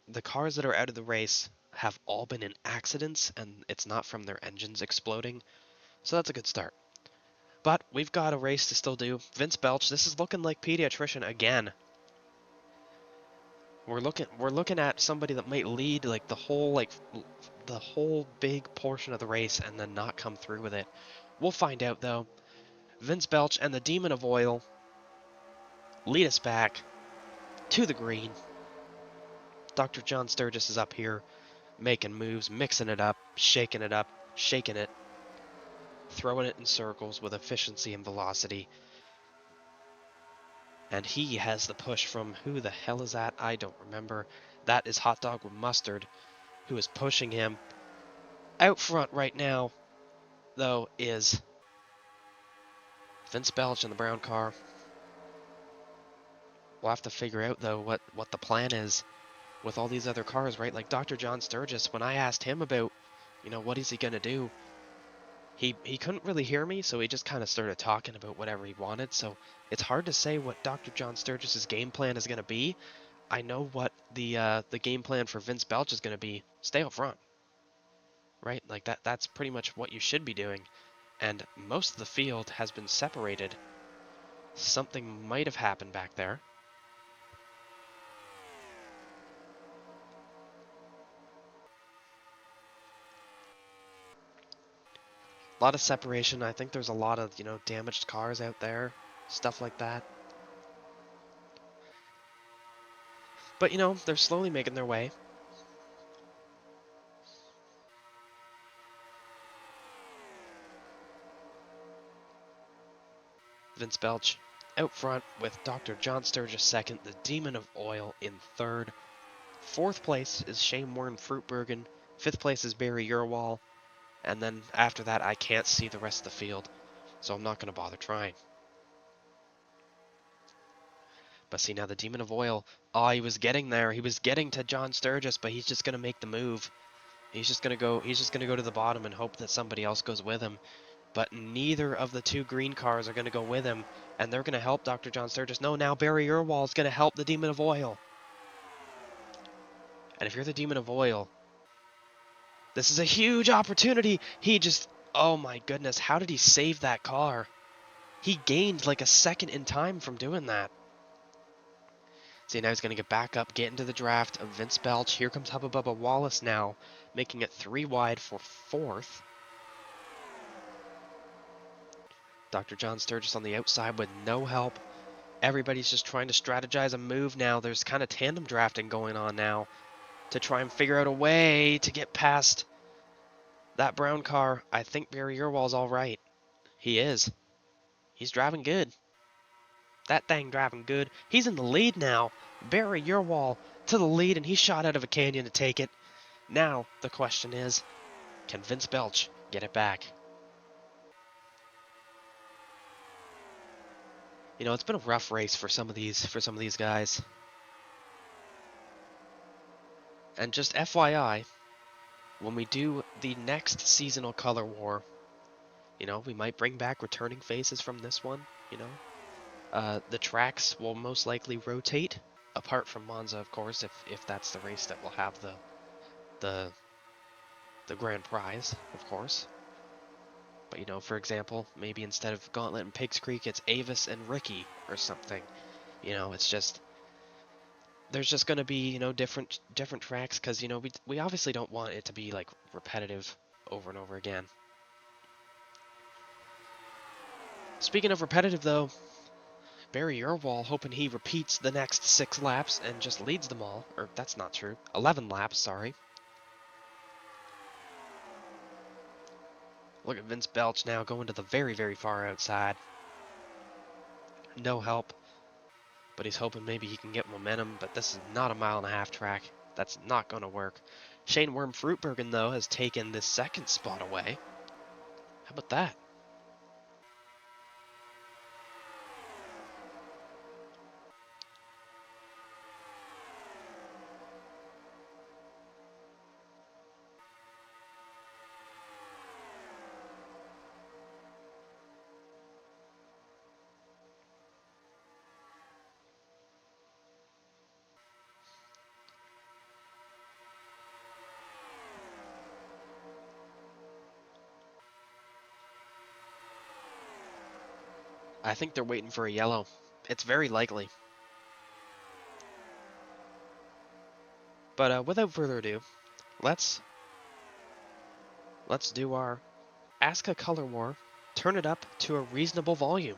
the cars that are out of the race have all been in accidents, and it's not from their engines exploding, so that's a good start. But we've got a race to still do. Vince Belch, this is looking like Pediatrician again. We're looking at somebody that might lead the whole big portion of the race and then not come through with it. We'll find out though. Vince Belch and the Demon of Oil lead us back to the green. Dr. John Sturgis is up here making moves, mixing it up, shaking it, throwing it in circles with efficiency and velocity. And he has the push from, who the hell is that? I don't remember. That is Hot Dog with Mustard, who is pushing him. Out front right now, though, is Vince Belch in the brown car. We'll have to figure out, though, what the plan is with all these other cars, right? Like Dr. John Sturgis, when I asked him about, what is he going to do, he couldn't really hear me, so he just kind of started talking about whatever he wanted. So it's hard to say what Dr. John Sturgis's game plan is going to be. I know what the game plan for Vince Belch is going to be. Stay up front, right? Like that's pretty much what you should be doing. And most of the field has been separated. Something might have happened back there. A lot of separation. I think there's a lot of, damaged cars out there, stuff like that. But, they're slowly making their way. Vince Belch out front with Dr. John Sturgis second, the Demon of Oil in third. Fourth place is Shane Warren Fruitbergen. Fifth place is Barry Urwal. And then after that, I can't see the rest of the field, so I'm not going to bother trying. But see, now the Demon of Oil, he was getting there. He was getting to John Sturgis, but he's just going to make the move. He's just going to go to the bottom and hope that somebody else goes with him. But neither of the two green cars are going to go with him, and they're going to help Dr. John Sturgis. No, now Barry Urwal is going to help the Demon of Oil. And if you're the Demon of Oil, this is a huge opportunity. Oh my goodness, how did he save that car? He gained like a second in time from doing that. See, now he's going to get back up, get into the draft of Vince Belch. Here comes Hubba Bubba Wallace now, making it 3 wide for fourth. Dr. John Sturgis on the outside with no help. Everybody's just trying to strategize a move now. There's kind of tandem drafting going on now to try and figure out a way to get past that brown car. I think Barry Urwal's all right. He is. He's driving good. That thing driving good. He's in the lead now. Barry Urwal to the lead, and he shot out of a canyon to take it. Now the question is, can Vince Belch get it back? It's been a rough race for some of these guys. And just FYI, when we do the next seasonal color war, we might bring back returning faces from this one, The tracks will most likely rotate, apart from Monza, of course, if that's the race that will have the grand prize, of course. But, for example, maybe instead of Gauntlet and Pigs Creek, it's Avis and Ricky or something. It's just, there's just going to be, different tracks, because, we obviously don't want it to be, like, repetitive over and over again. Speaking of repetitive, though, Barry Urwal hoping he repeats the next 6 laps and just leads them all. Or, that's not true. 11 laps, sorry. Look at Vince Belch now going to the very, very far outside. No help. But he's hoping maybe he can get momentum, but this is not a 1.5-mile track. That's not going to work. Shane Worm Fruitbergen, though, has taken the second spot away. How about that? I think they're waiting for a yellow. It's very likely. But without further ado, let's do our ASSCA Color War. Turn it up to a reasonable volume.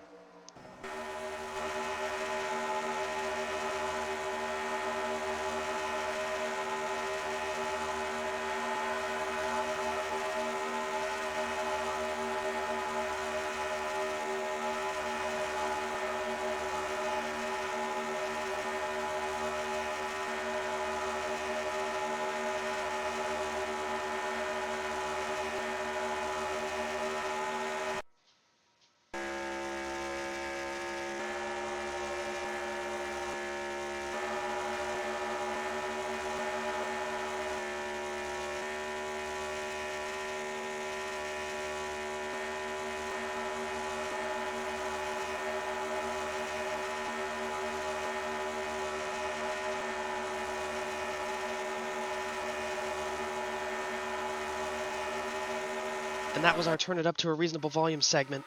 And that was our Turn It Up to a Reasonable Volume segment.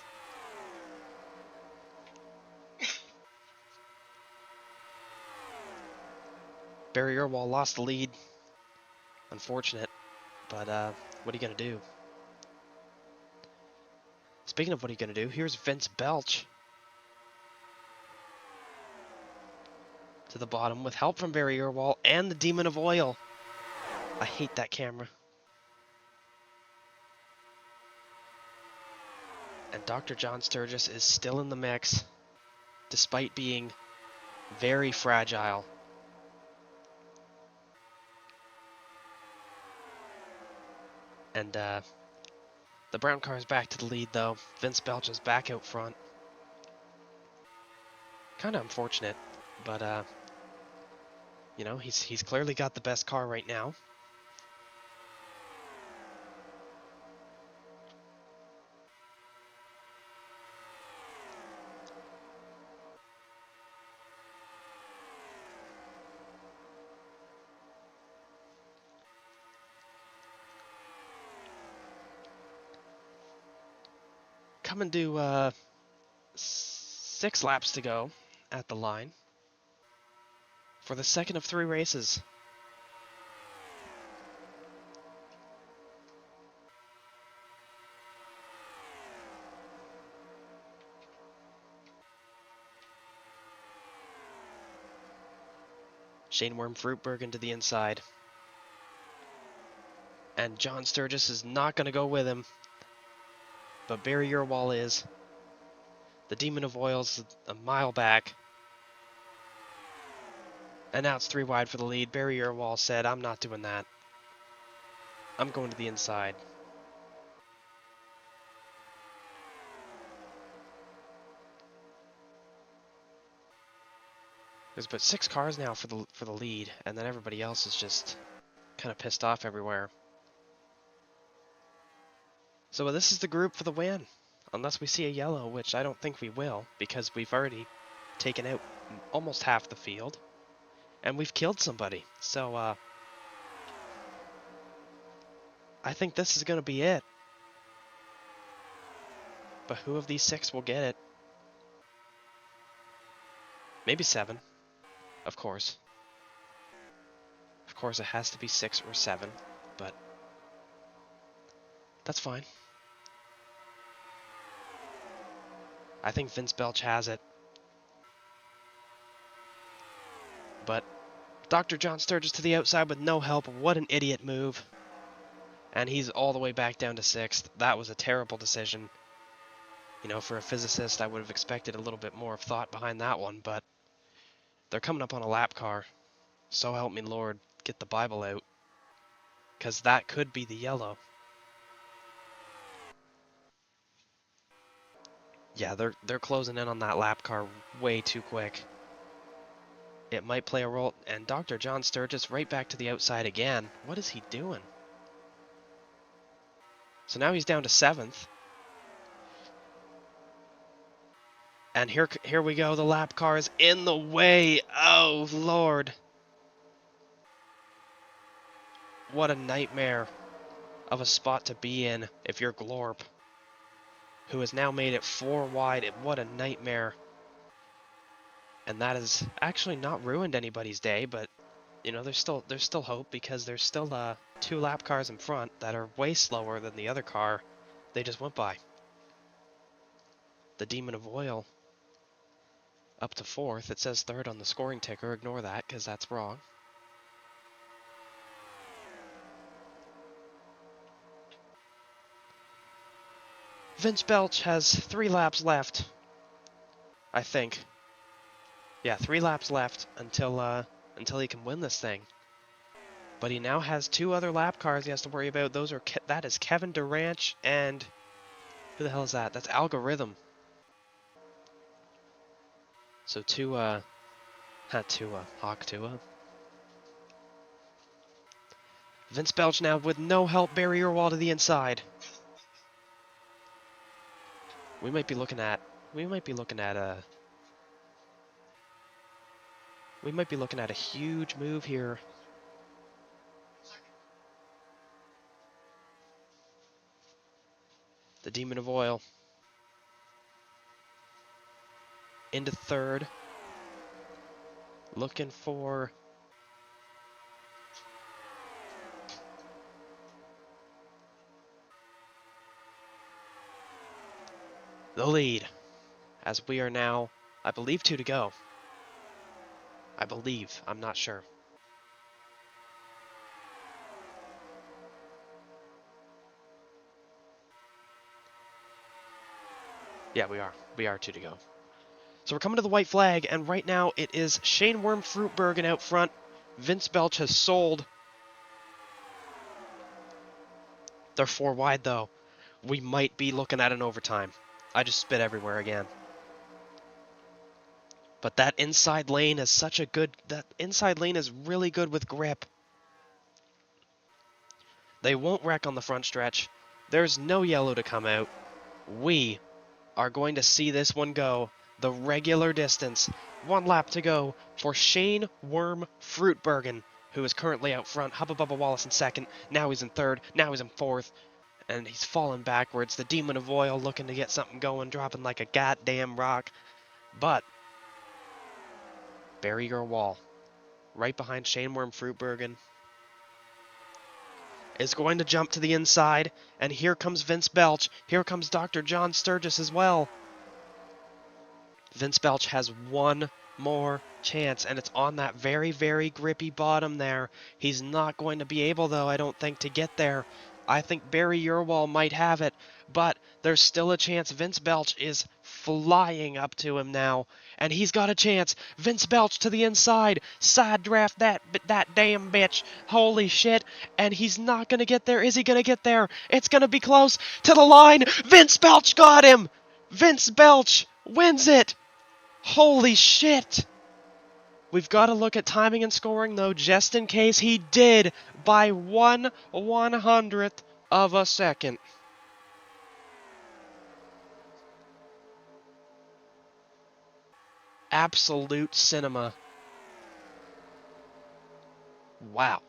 Barry Irwall lost the lead. Unfortunate, but what are you going to do? Speaking of what are you going to do, here's Vince Belch to the bottom with help from Barry Irwall and the Demon of Oil. I hate that camera. And Dr. John Sturgis is still in the mix, despite being very fragile. And the brown car is back to the lead, though. Vince Belch is back out front. Kind of unfortunate, but you know, he's clearly got the best car right now. Coming to 6 laps to go at the line for the second of 3 races. Shane Worm Fruitberg into the inside. And John Sturgis is not going to go with him. But Barry Irwall is. The Demon of Oil's a mile back. And now it's 3 wide for the lead. Barry Irwall said, I'm not doing that. I'm going to the inside. There's about 6 cars now for the lead, and then everybody else is just kind of pissed off everywhere. So this is the group for the win, unless we see a yellow, which I don't think we will, because we've already taken out almost half the field, and we've killed somebody. So I think this is going to be it. But who of these 6 will get it? Maybe 7, of course. Of course, it has to be 6 or 7, but that's fine. I think Vince Belch has it. But Dr. John Sturgis to the outside with no help. What an idiot move. And he's all the way back down to 6th. That was a terrible decision. You know, for a physicist, I would have expected a little bit more of thought behind that one, but they're coming up on a lap car. So help me Lord, get the Bible out. Because that could be the yellow. Yeah, they're closing in on that lap car way too quick. It might play a role. And Dr. John Sturgis right back to the outside again. What is he doing? So now he's down to 7th. And here we go. The lap car is in the way. Oh, Lord. What a nightmare of a spot to be in if you're Glorp, who has now made it 4 wide. What a nightmare. And that has actually not ruined anybody's day, but you know, there's still hope, because there's still 2 lap cars in front that are way slower than the other car they just went by. The Demon of Oil up to 4th. It says 3rd on the scoring ticker. Ignore that, because that's wrong. Vince Belch has 3 laps left, I think. Yeah, 3 laps left until he can win this thing. But he now has 2 other lap cars he has to worry about. That is Kevin Durant and who the hell is that? That's Algorithm. So Hawk Tua. Vince Belch now with no help. Barry Irwall to the inside. We might be looking at a huge move here. The Demon of Oil into third. Looking for the lead, as we are now, I believe, 2 to go. I believe. I'm not sure. Yeah, we are. We are 2 to go. So we're coming to the white flag, and right now it is Shane Worm Fruitbergen out front. Vince Belch has sold. They're 4 wide, though. We might be looking at an overtime. I just spit everywhere again. But that inside lane is such a good... That inside lane is really good with grip. They won't wreck on the front stretch. There's no yellow to come out. We are going to see this one go the regular distance. 1 lap to go for Shane Worm Fruitbergen, who is currently out front. Hubba Bubba Wallace in second. Now he's in third. Now he's in fourth. And he's falling backwards. The Demon of Oil looking to get something going, dropping like a goddamn rock. But bury your wall. Right behind Shane Worm Fruitbergen is going to jump to the inside. And here comes Vince Belch. Here comes Dr. John Sturgis as well. Vince Belch has one more chance, and it's on that very, very grippy bottom there. He's not going to be able, though, I don't think, to get there. I think Barry Urwall might have it, but there's still a chance. Vince Belch is flying up to him now, and he's got a chance. Vince Belch to the inside. Side draft that damn bitch. Holy shit. And he's not going to get there. Is he going to get there? It's going to be close to the line. Vince Belch got him. Vince Belch wins it. Holy shit! We've got to look at timing and scoring, though, just in case he did by 1/100th of a second. Absolute cinema. Wow.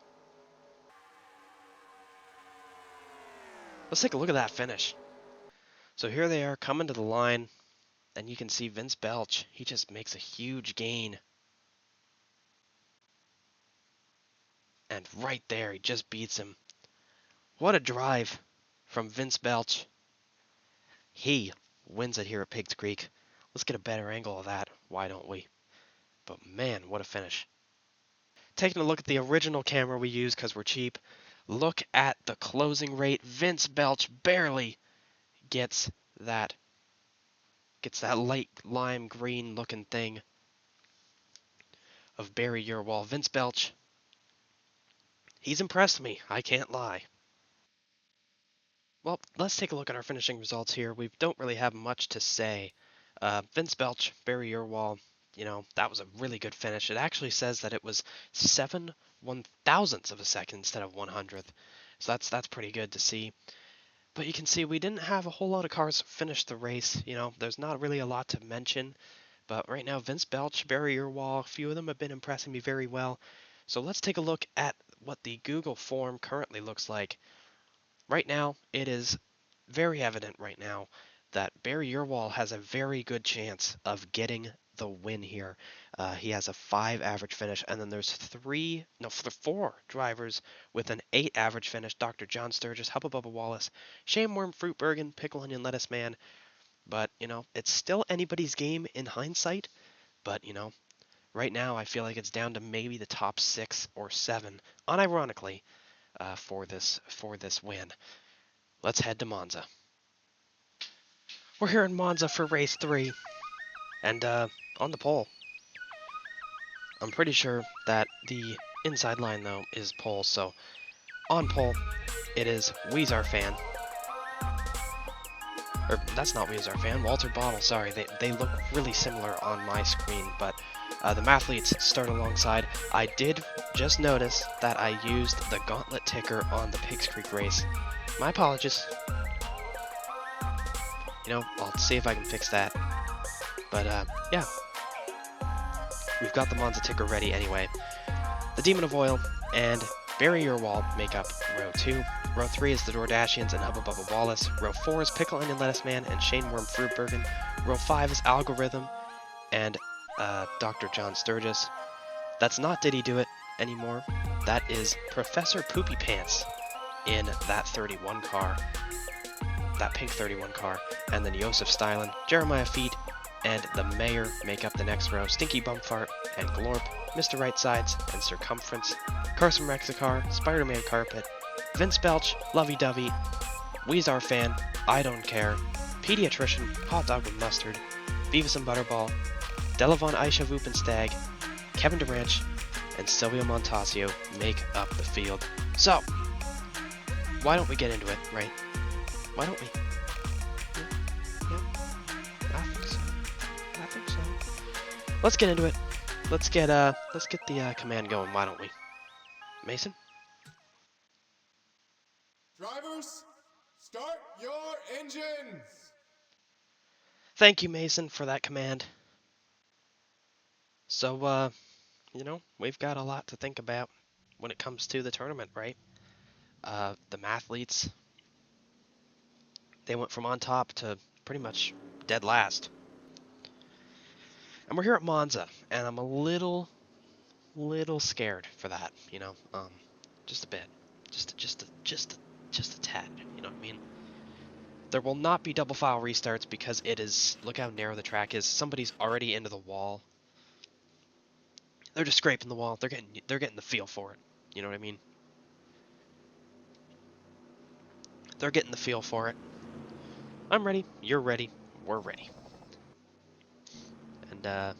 Let's take a look at that finish. So here they are coming to the line, and you can see Vince Belch. He just makes a huge gain. And right there, he just beats him. What a drive from Vince Belch. He wins it here at Pigs Creek. Let's get a better angle of that. Why don't we? But man, what a finish. Taking a look at the original camera we use because we're cheap. Look at the closing rate. Vince Belch barely gets that light lime green looking thing of Barry Urwall. Vince Belch, he's impressed me. I can't lie. Well, let's take a look at our finishing results here. We don't really have much to say. Vince Belch, Barry Urwall, that was a really good finish. It actually says that it was 7/1000ths of a second instead of 100th. So that's pretty good to see. But you can see we didn't have a whole lot of cars finish the race. There's not really a lot to mention. But right now, Vince Belch, Barry Urwall, a few of them have been impressing me very well. So let's take a look at what the Google form currently looks like. Right now, it is very evident right now that Barry Urwall has a very good chance of getting the win here. He has a 5 average finish, and then there's 4 drivers with an 8 average finish. Dr. John Sturgis, Hubba Bubba Wallace, Shane Worm Fruitbergen, Pickle Onion Lettuce Man. But, it's still anybody's game in hindsight. But, right now I feel like it's down to maybe the top 6 or 7, unironically, for this win. Let's head to Monza. We're here in Monza for race 3, and on the pole. I'm pretty sure that the inside line, though, is pole, so on pole, it is Weezer Fan. Or, that's not Weezer Fan, Walter Bottle, sorry, they look really similar on my screen, but the Mathletes start alongside. I did just notice that I used the gauntlet ticker on the Pigs Creek race. My apologies. I'll see if I can fix that. But, yeah. We've got the Monza ticker ready anyway. The Demon of Oil and Barrier Wall make up row 2. Row 3 is the Dordashians and Hubba Bubba Wallace. Row 4 is Pickle Onion Lettuce Man and Shane Worm Fruitbergen. Row 5 is Algorithm and Dr. John Sturgis. That's not Did He Do It anymore. That is Professor Poopy Pants in that 31 car. That pink 31 car. And then Joseph Stylen, Jeremiah Feet, and the Mayor make up the next row. Stinky Bumfart and Glorp, Mr. Right Sides and Circumference, Carson Rexicar, Spider-Man Carpet, Vince Belch, Lovey Dovey, Weezar Fan, I Don't Care, Pediatrician, Hot Dog with Mustard, Beavis and Butterball, Delavon Aisha Vupenstag, Kevin Durant, and Silvio Montasio make up the field. So, why don't we get into it, right? Why don't we? Yeah, I think so. I think so. Let's get into it. Let's get the command going. Why don't we? Mason? Drivers, start your engines! Thank you, Mason, for that command. So, we've got a lot to think about when it comes to the tournament, right? The mathletes, they went from on top to pretty much dead last. And we're here at Monza, and I'm a little scared for that, just a bit, just a tad, you know what I mean? There will not be double file restarts because it is, look how narrow the track is. Somebody's already into the wall. They're just scraping the wall. They're getting the feel for it. You know what I mean? They're getting the feel for it. I'm ready. You're ready. We're ready. And I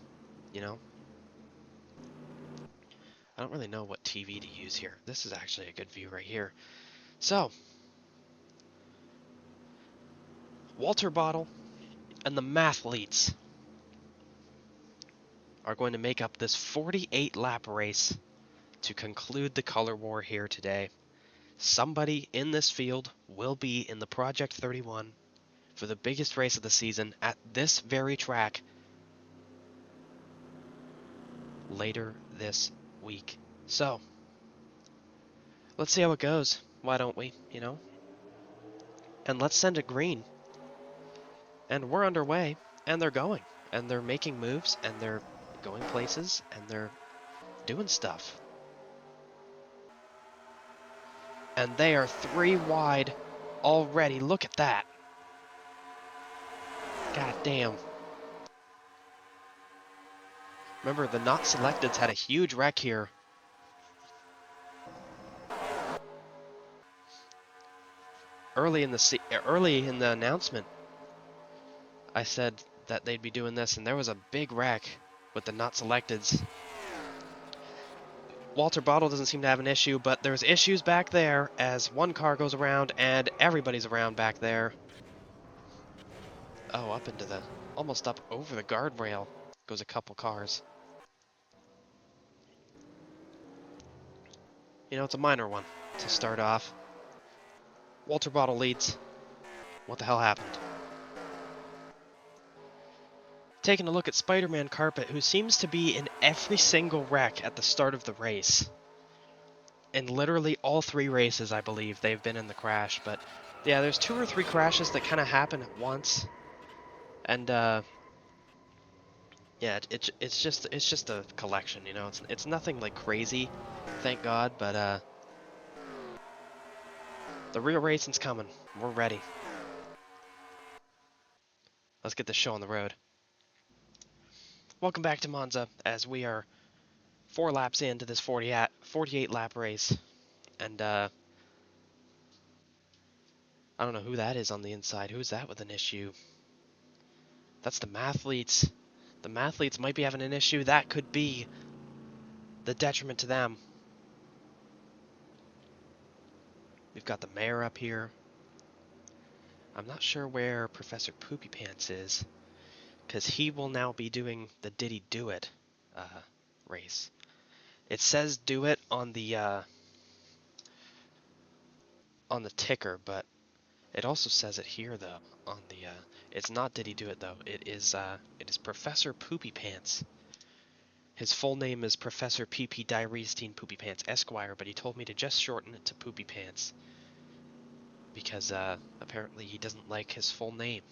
don't really know what TV to use here. This is actually a good view right here. So, Walter Bottle and the Mathletes are going to make up this 48 lap race to conclude the color war here today. Somebody in this field will be in the Project 31 for the biggest race of the season at this very track later this week. So, let's see how it goes. Why don't we, And let's send it green. And we're underway, and they're going. And they're making moves, and they're going places, and they're doing stuff. And they are 3 wide already. Look at that. God damn. Remember, the not selecteds had a huge wreck here. Early in the announcement, I said that they'd be doing this, and there was a big wreck with the not selecteds. Walter Bottle doesn't seem to have an issue, but there's issues back there as one car goes around and everybody's around back there. Oh, up into the, almost up over the guardrail goes a couple cars. It's a minor one to start off. Walter Bottle leads. What the hell happened? Taking a look at Spider-Man Carpet, who seems to be in every single wreck at the start of the race. In literally all 3 races, I believe, they've been in the crash. But yeah, there's 2 or 3 crashes that kind of happen at once. And yeah, it's just a collection, It's nothing like crazy, thank God, but the real racing's coming. We're ready. Let's get this show on the road. Welcome back to Monza, as we are 4 laps into this 48 lap race, and I don't know who that is on the inside. Who's that with an issue? That's the Mathletes. The Mathletes might be having an issue. That could be the detriment to them. We've got the Mayor up here. I'm not sure where Professor Poopy Pants is, because he will now be doing the Did He Do It race. It says do it on the ticker, but it also says it here though on the it's not Did He Do It though. It is Professor Poopy Pants. His full name is Professor P.P. Direstein Poopy Pants Esquire, but he told me to just shorten it to Poopy Pants. Because, apparently he doesn't like his full name.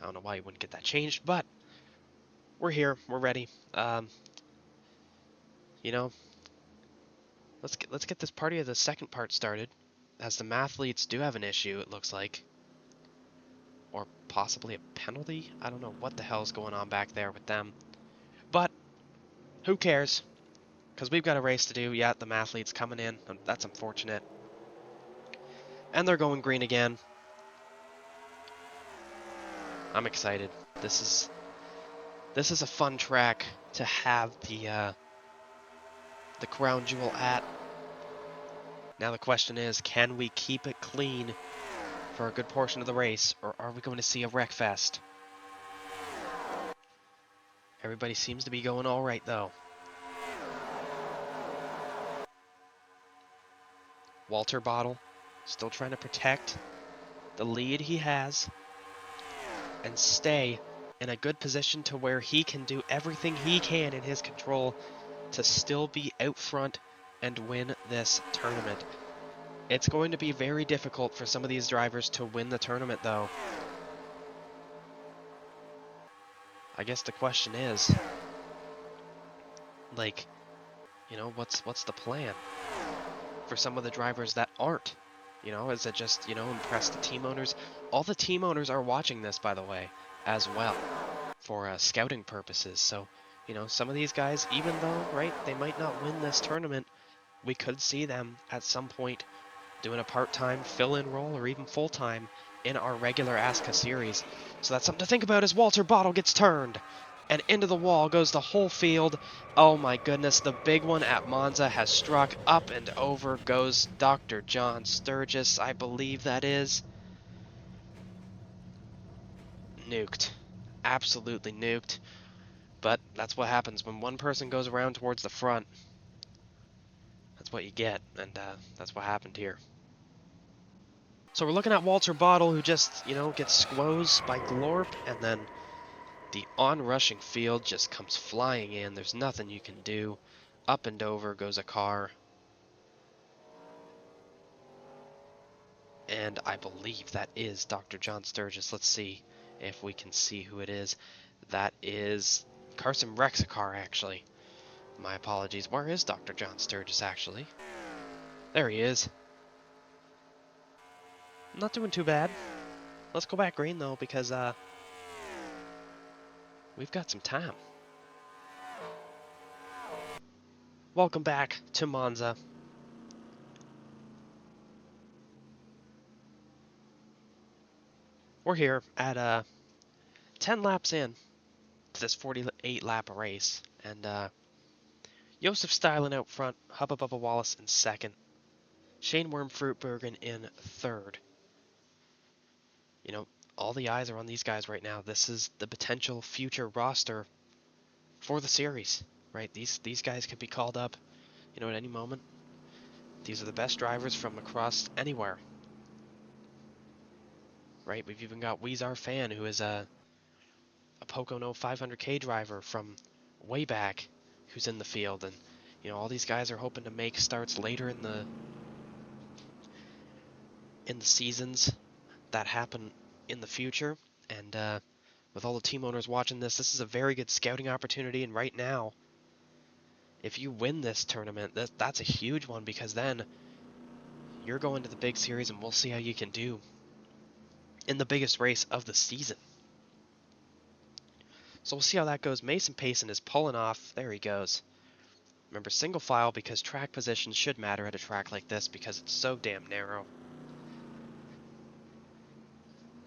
I don't know why he wouldn't get that changed, but we're here. We're ready. You know, let's get this party of the second part started, as the mathletes do have an issue, it looks like. Or possibly a penalty? I don't know what the hell's going on back there with them. But, who cares? Because we've got a race to do. Yeah, the mathletes coming in. That's unfortunate. And they're going green again. I'm excited. This is a fun track to have the crown jewel at. Now the question is, can we keep it clean for a good portion of the race, or are we going to see a wreck fest? Everybody seems to be going all right, though. Walter Bottle still trying to protect the lead he has and stay in a good position to where he can do everything he can in his control to still be out front and win this tournament. It's going to be very difficult for some of these drivers to win the tournament, though. I guess the question is, like, you know, what's the plan for some of the drivers that aren't? You know, is it just, you know, impress the team owners? All the team owners are watching this, by the way, as well, for scouting purposes. So, you know, some of these guys, even though, right, they might not win this tournament, we could see them at some point doing a part-time fill-in role or even full-time in our regular ASSCA series. So that's something to think about as Walter Bottle gets turned. And into the wall goes the whole field. Oh my goodness, the big one at Monza has struck. Up and over goes Dr. John Sturgis, I believe that is. Nuked. Absolutely nuked. But that's what happens when one person goes around towards the front. That's what you get, and that's what happened here. So we're looking at Walter Bottle, who just, you know, gets squozed by Glorp, and then the on-rushing field just comes flying in. There's nothing you can do. Up and over goes a car. And I believe that is Dr. John Sturgis. Let's see if we can see who it is. That is Carson Rexacar, actually. My apologies. Where is Dr. John Sturgis, actually? There he is. Not doing too bad. Let's go back green, though, because we've got some time. Welcome back to Monza. We're here at 10 laps in to this 48 lap race, and Josef Stylen out front, Hubba Bubba Wallace in second, Shane Wormfruitbergen in third. You know, all the eyes are on these guys right now. This is the potential future roster for the series, right? These guys could be called up, you know, at any moment. These are the best drivers from across anywhere, right? We've even got Weezar Fan, who is a Pocono 500K driver from way back, who's in the field, and you know, all these guys are hoping to make starts later in the seasons that happen in the future. And with all the team owners watching this, this is a very good scouting opportunity. And right now, if you win this tournament, that's a huge one, because then you're going to the big series, and we'll see how you can do in the biggest race of the season. So we'll see how that goes. Mason Payson is pulling off. There he goes. Remember, single file, because track positions should matter at a track like this because it's so damn narrow.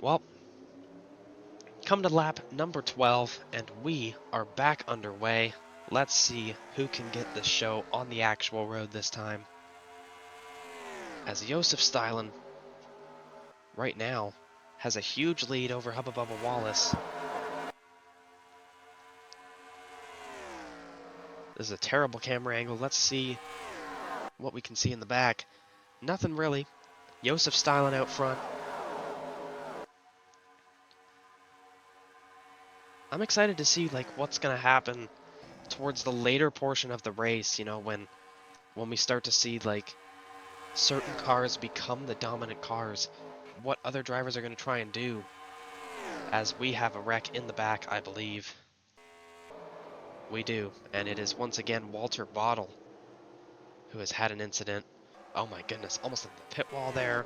Well, come to lap number 12, and we are back underway. Let's see who can get this show on the actual road this time. As Josef Stylen, right now, has a huge lead over Hubba Bubba Wallace. This is a terrible camera angle. Let's see what we can see in the back. Nothing really. Josef Stylen out front. I'm excited to see like what's gonna happen towards the later portion of the race, you know, when we start to see like certain cars become the dominant cars, what other drivers are going to try and do, as we have a wreck in the back, I believe. We do, and it is once again Walter Bottle who has had an incident. Oh my goodness, almost on the pit wall there,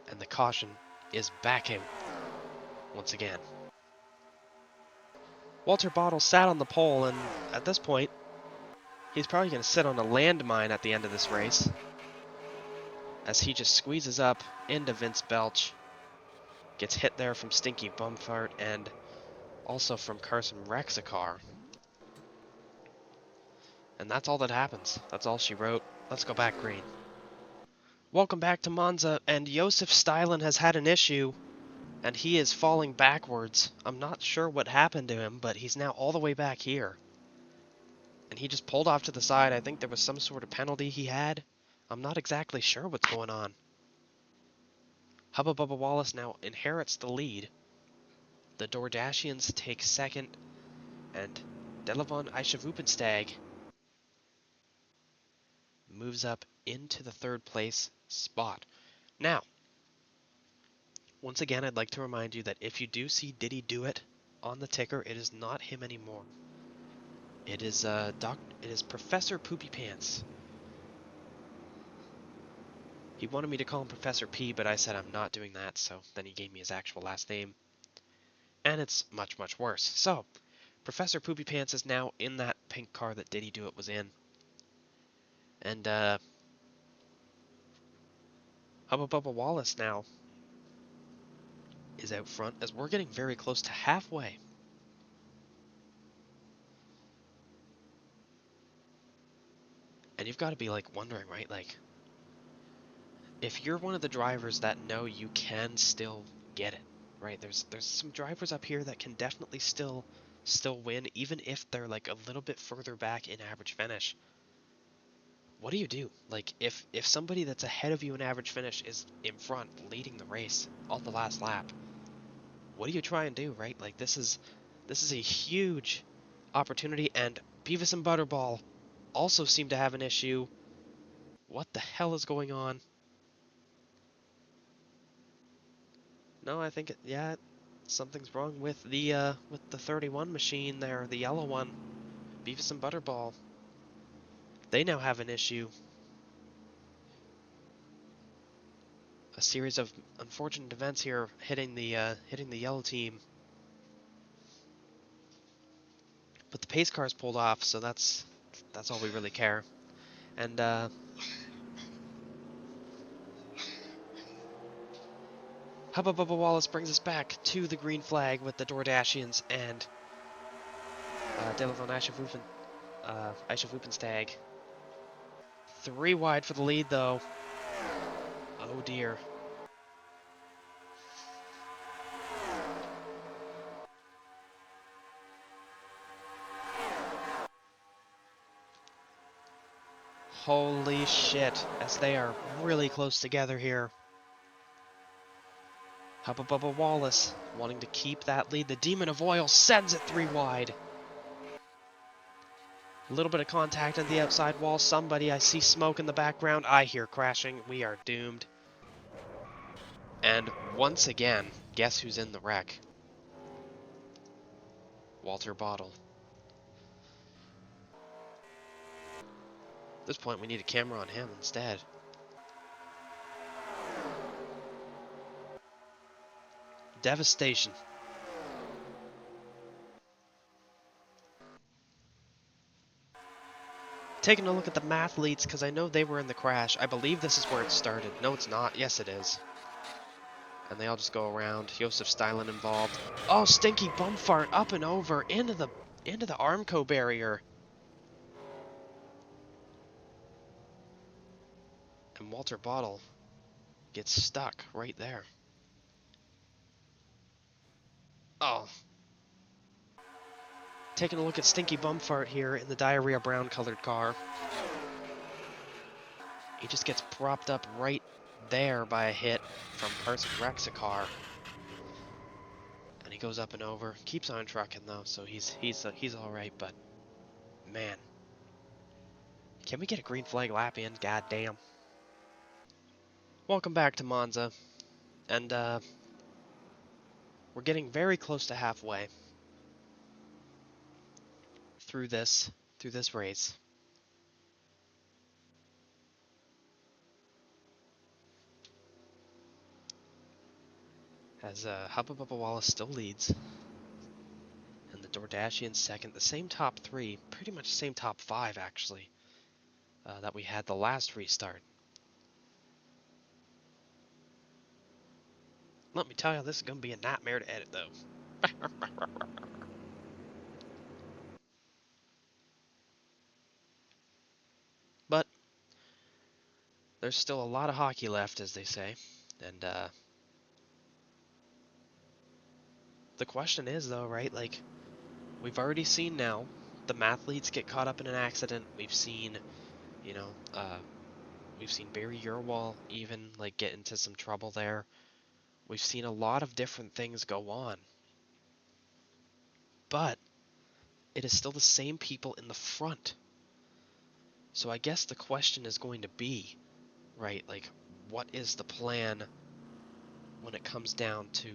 and the caution is backing once again. Walter Bottle sat on the pole, and at this point, he's probably going to sit on a landmine at the end of this race, as he just squeezes up into Vince Belch. Gets hit there from Stinky Bumfart and also from Carson Rexacar. And that's all that happens. That's all she wrote. Let's go back green. Welcome back to Monza, and Josef Stylen has had an issue, and he is falling backwards. I'm not sure what happened to him, but he's now all the way back here. And he just pulled off to the side. I think there was some sort of penalty he had. I'm not exactly sure what's going on. Hubba Bubba Wallace now inherits the lead. The Dordashians take second, and Delevon Eishevupenstag moves up into the third place spot. Now, once again, I'd like to remind you that if you do see Diddy Do It on the ticker, it is not him anymore. It is Professor Poopy Pants. He wanted me to call him Professor P, but I said I'm not doing that, so then he gave me his actual last name. And it's much, much worse. So, Professor Poopy Pants is now in that pink car that Diddy Do It was in. And, Hubba Bubba Wallace now is out front, as we're getting very close to halfway. And you've got to be like wondering, right? Like, if you're one of the drivers that know you can still get it, right? There's some drivers up here that can definitely still win, even if they're like a little bit further back in average finish. What do you do? Like, if somebody that's ahead of you in average finish is in front leading the race on the last lap, what do you try and do, right? Like, this is a huge opportunity, and Beavis and Butterball also seem to have an issue. What the hell is going on? No, I think yeah, something's wrong with the 31 machine there, the yellow one. Beavis and Butterball. They now have an issue. A series of unfortunate events here hitting the yellow team. But the pace car's pulled off, so that's all we really care. And Hubba Bubba Wallace brings us back to the green flag with the Dordashians and Delevon Eishevupenstag. 3 wide for the lead, though. Oh dear. Holy shit, as they are really close together here. Hubba Bubba Wallace wanting to keep that lead. The Demon of Oil sends it 3 wide. A little bit of contact on the outside wall. Somebody, I see smoke in the background. I hear crashing. We are doomed. And once again, guess who's in the wreck? Walter Bottle. At this point, we need a camera on him instead. Devastation. Taking a look at the mathletes, because I know they were in the crash. I believe this is where it started. No, it's not. Yes, it is. And they all just go around. Josef Stylen involved. Oh, Stinky Bumfart up and over into the Armco barrier. And Walter Bottle gets stuck right there. Oh. Taking a look at Stinky Bumfart here in the diarrhea brown colored car. He just gets propped up right there by a hit from Carson Rexacar. And he goes up and over. Keeps on trucking though, so he's all right, but Man, can we get a green flag lap in? God damn. Welcome back to Monza, and we're getting very close to halfway through this race. As Hubba Bubba Wallace still leads, and the Dordashian second, the same top three, pretty much the same top five actually, that we had the last restart. Let me tell you, this is going to be a nightmare to edit though. But there's still a lot of hockey left, as they say, and the question is though, right, like, we've already seen now the mathletes get caught up in an accident. We've seen, you know, we've seen Barry Urwall even like get into some trouble there. We've seen a lot of different things go on, but it is still the same people in the front. So I guess the question is going to be, right, like, what is the plan when it comes down to,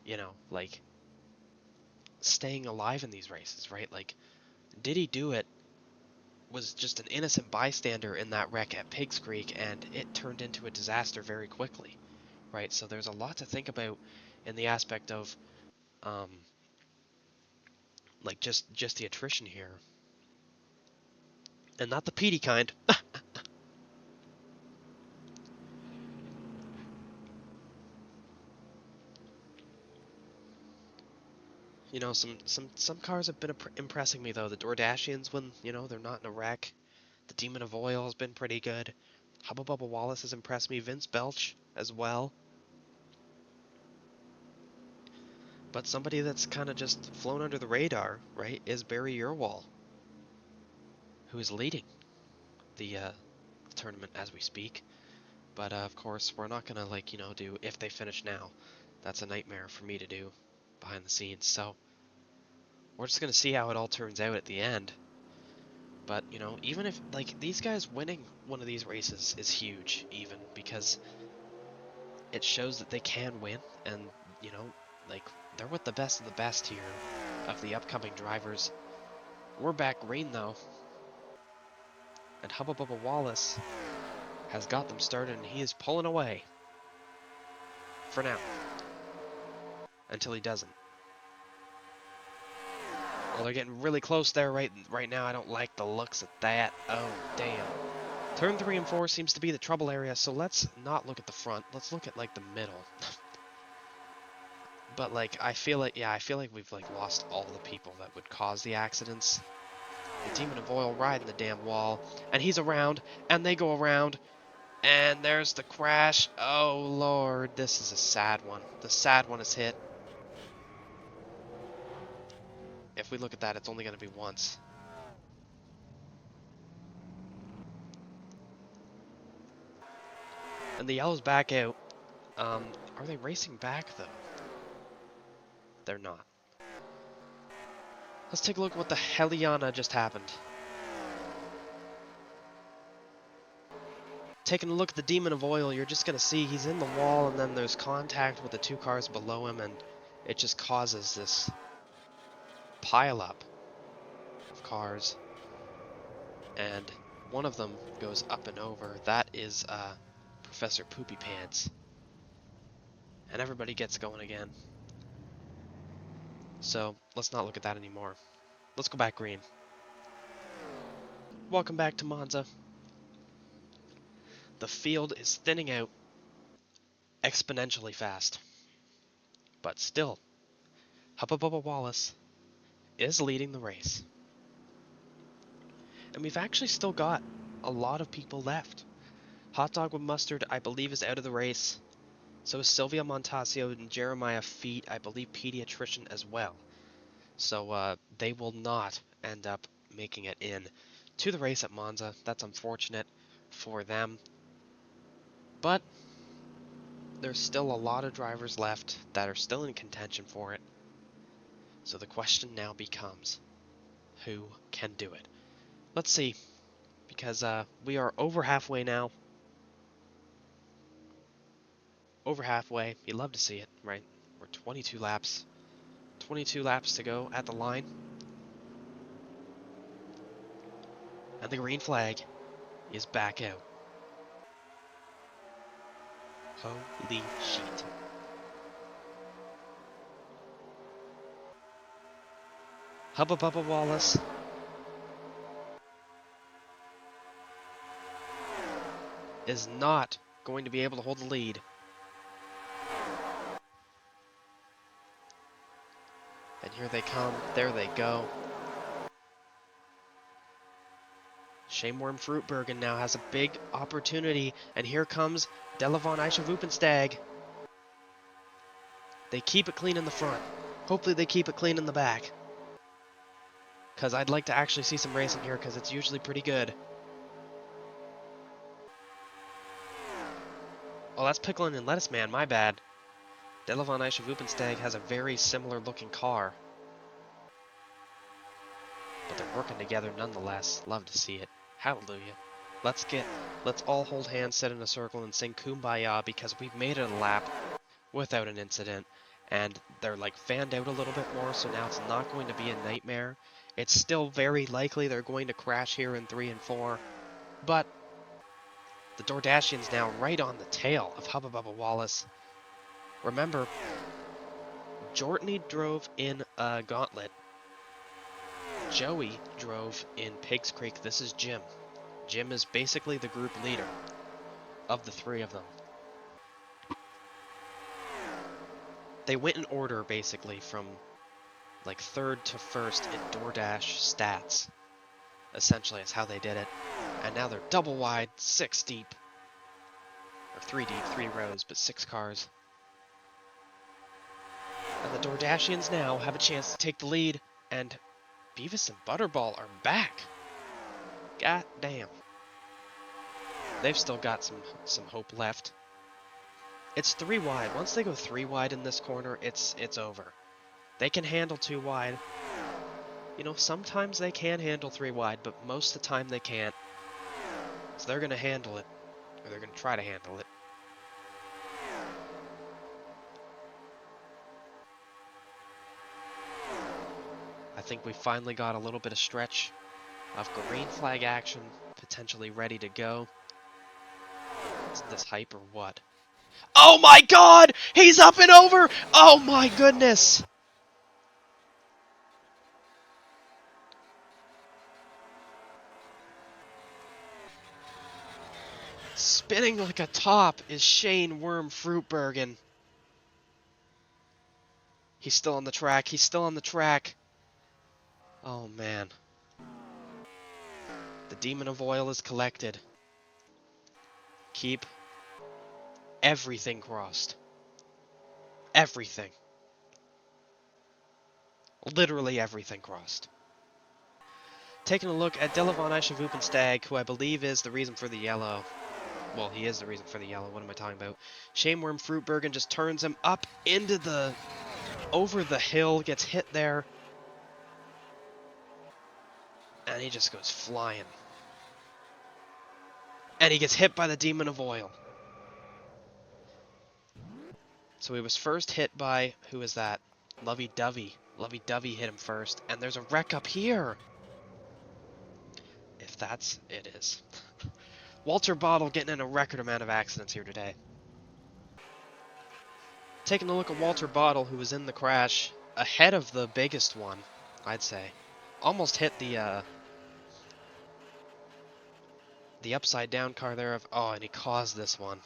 you know, like, staying alive in these races, right? Like, did he do it? Was just an innocent bystander in that wreck at Pigs Creek, and it turned into a disaster very quickly, right? So there's a lot to think about in the aspect of, um, like, just the attrition here, and not the Petey kind. You know, some cars have been impressing me though. The Dordashians, when you know they're not in a wreck. The Demon of Oil has been pretty good. Hubba Bubba Wallace has impressed me. Vince Belch as well. But somebody that's kind of just flown under the radar, right, is Barry Urwall, who is leading the tournament as we speak. But of course, we're not gonna, like, you know, do if they finish now. That's a nightmare for me to do behind the scenes. So we're just gonna see how it all turns out at the end. But, you know, even if, like, these guys winning one of these races is huge, even, because it shows that they can win, and, you know, like, they're with the best of the best here of the upcoming drivers. We're back green, though, and Hubba Bubba Wallace has got them started, and he is pulling away for now, until he doesn't. Well, they're getting really close there right now. I don't like the looks of that. Oh, damn. Turn 3 and 4 seems to be the trouble area, so let's not look at the front. Let's look at, like, the middle. But, like, I feel like we've, like, lost all the people that would cause the accidents. The Demon of Oil riding the damn wall, and he's around, and they go around, and there's the crash. Oh, Lord, this is a sad one. The sad one is hit. If we look at that, it's only going to be once. And the yellow's back out. Are they racing back, though? They're not. Let's take a look at what the Heliana just happened. Taking a look at the Demon of Oil, you're just going to see he's in the wall, and then there's contact with the two cars below him, and it just causes this pileup of cars. And one of them goes up and over. That is Professor Poopy Pants. And everybody gets going again. So let's not look at that anymore. Let's go back green. Welcome back to Monza. The field is thinning out exponentially fast. But still, Hubba Bubba Wallace is leading the race. And we've actually still got a lot of people left. Hot Dog with Mustard, I believe, is out of the race. So is Sylvia Montasio and Jeremiah Feet, I believe, pediatrician as well. So they will not end up making it in to the race at Monza. That's unfortunate for them. But there's still a lot of drivers left that are still in contention for it. So the question now becomes, who can do it. Let's see, because we are over halfway now. Over halfway. You love to see it, right? We're 22 laps. 22 laps to go at the line. And the green flag is back out. Holy shit. Hubba Bubba Wallace is not going to be able to hold the lead. And here they come. There they go. Shameworm Fruitbergen now has a big opportunity. And here comes Delavan Eisha-Wupenstag. They keep it clean in the front. Hopefully they keep it clean in the back. Because I'd like to actually see some racing here because it's usually pretty good. Oh, that's Picklin and Lettuce Man, my bad. Delavan Eisha-Wupenstag has a very similar looking car. But they're working together nonetheless. Love to see it. Hallelujah. Let's all hold hands, sit in a circle, and sing Kumbaya because we've made it a lap without an incident. And they're like fanned out a little bit more, so now it's not going to be a nightmare. It's still very likely they're going to crash here in 3 and 4. But the Dordashian's now right on the tail of Hubba Bubba Wallace. Remember, Jortney drove in a gauntlet. Joey drove in Pigs Creek. This is Jim. Jim is basically the group leader of the 3 of them. They went in order, basically, from like 3rd to 1st in DoorDash stats. Essentially, is how they did it. And now they're double wide, 6 deep. Or 3 deep, 3 rows, but 6 cars. And the Dordashians now have a chance to take the lead, and Beavis and Butterball are back. God damn. They've still got some hope left. It's 3 wide. Once they go 3 wide in this corner, it's over. They can handle 2 wide. You know, sometimes they can handle 3 wide, but most of the time they can't. So they're going to handle it. Or they're going to try to handle it. I think we finally got a little bit of stretch of green flag action, potentially ready to go. Is this hype or what? Oh my god! He's up and over! Oh my goodness! Spinning like a top is Shane Worm Fruitbergen. He's still on the track. He's still on the track. Oh man. The Demon of Oil is collected. Keep everything crossed. Everything. Literally everything crossed. Taking a look at Delavan Eisha-Wupenstag, who I believe is the reason for the yellow. Well, he is the reason for the yellow. What am I talking about? Shameworm Fruitbergen just turns him up into the... over the hill, gets hit there. And he just goes flying. And he gets hit by the Demon of Oil. So he was first hit by... who is that? Lovey Dovey. Lovey Dovey hit him first. And there's a wreck up here. If that's... it is. Walter Bottle getting in a record amount of accidents here today. Taking a look at Walter Bottle, who was in the crash ahead of the biggest one, I'd say. Almost hit the upside down car there of... oh, and he caused this one.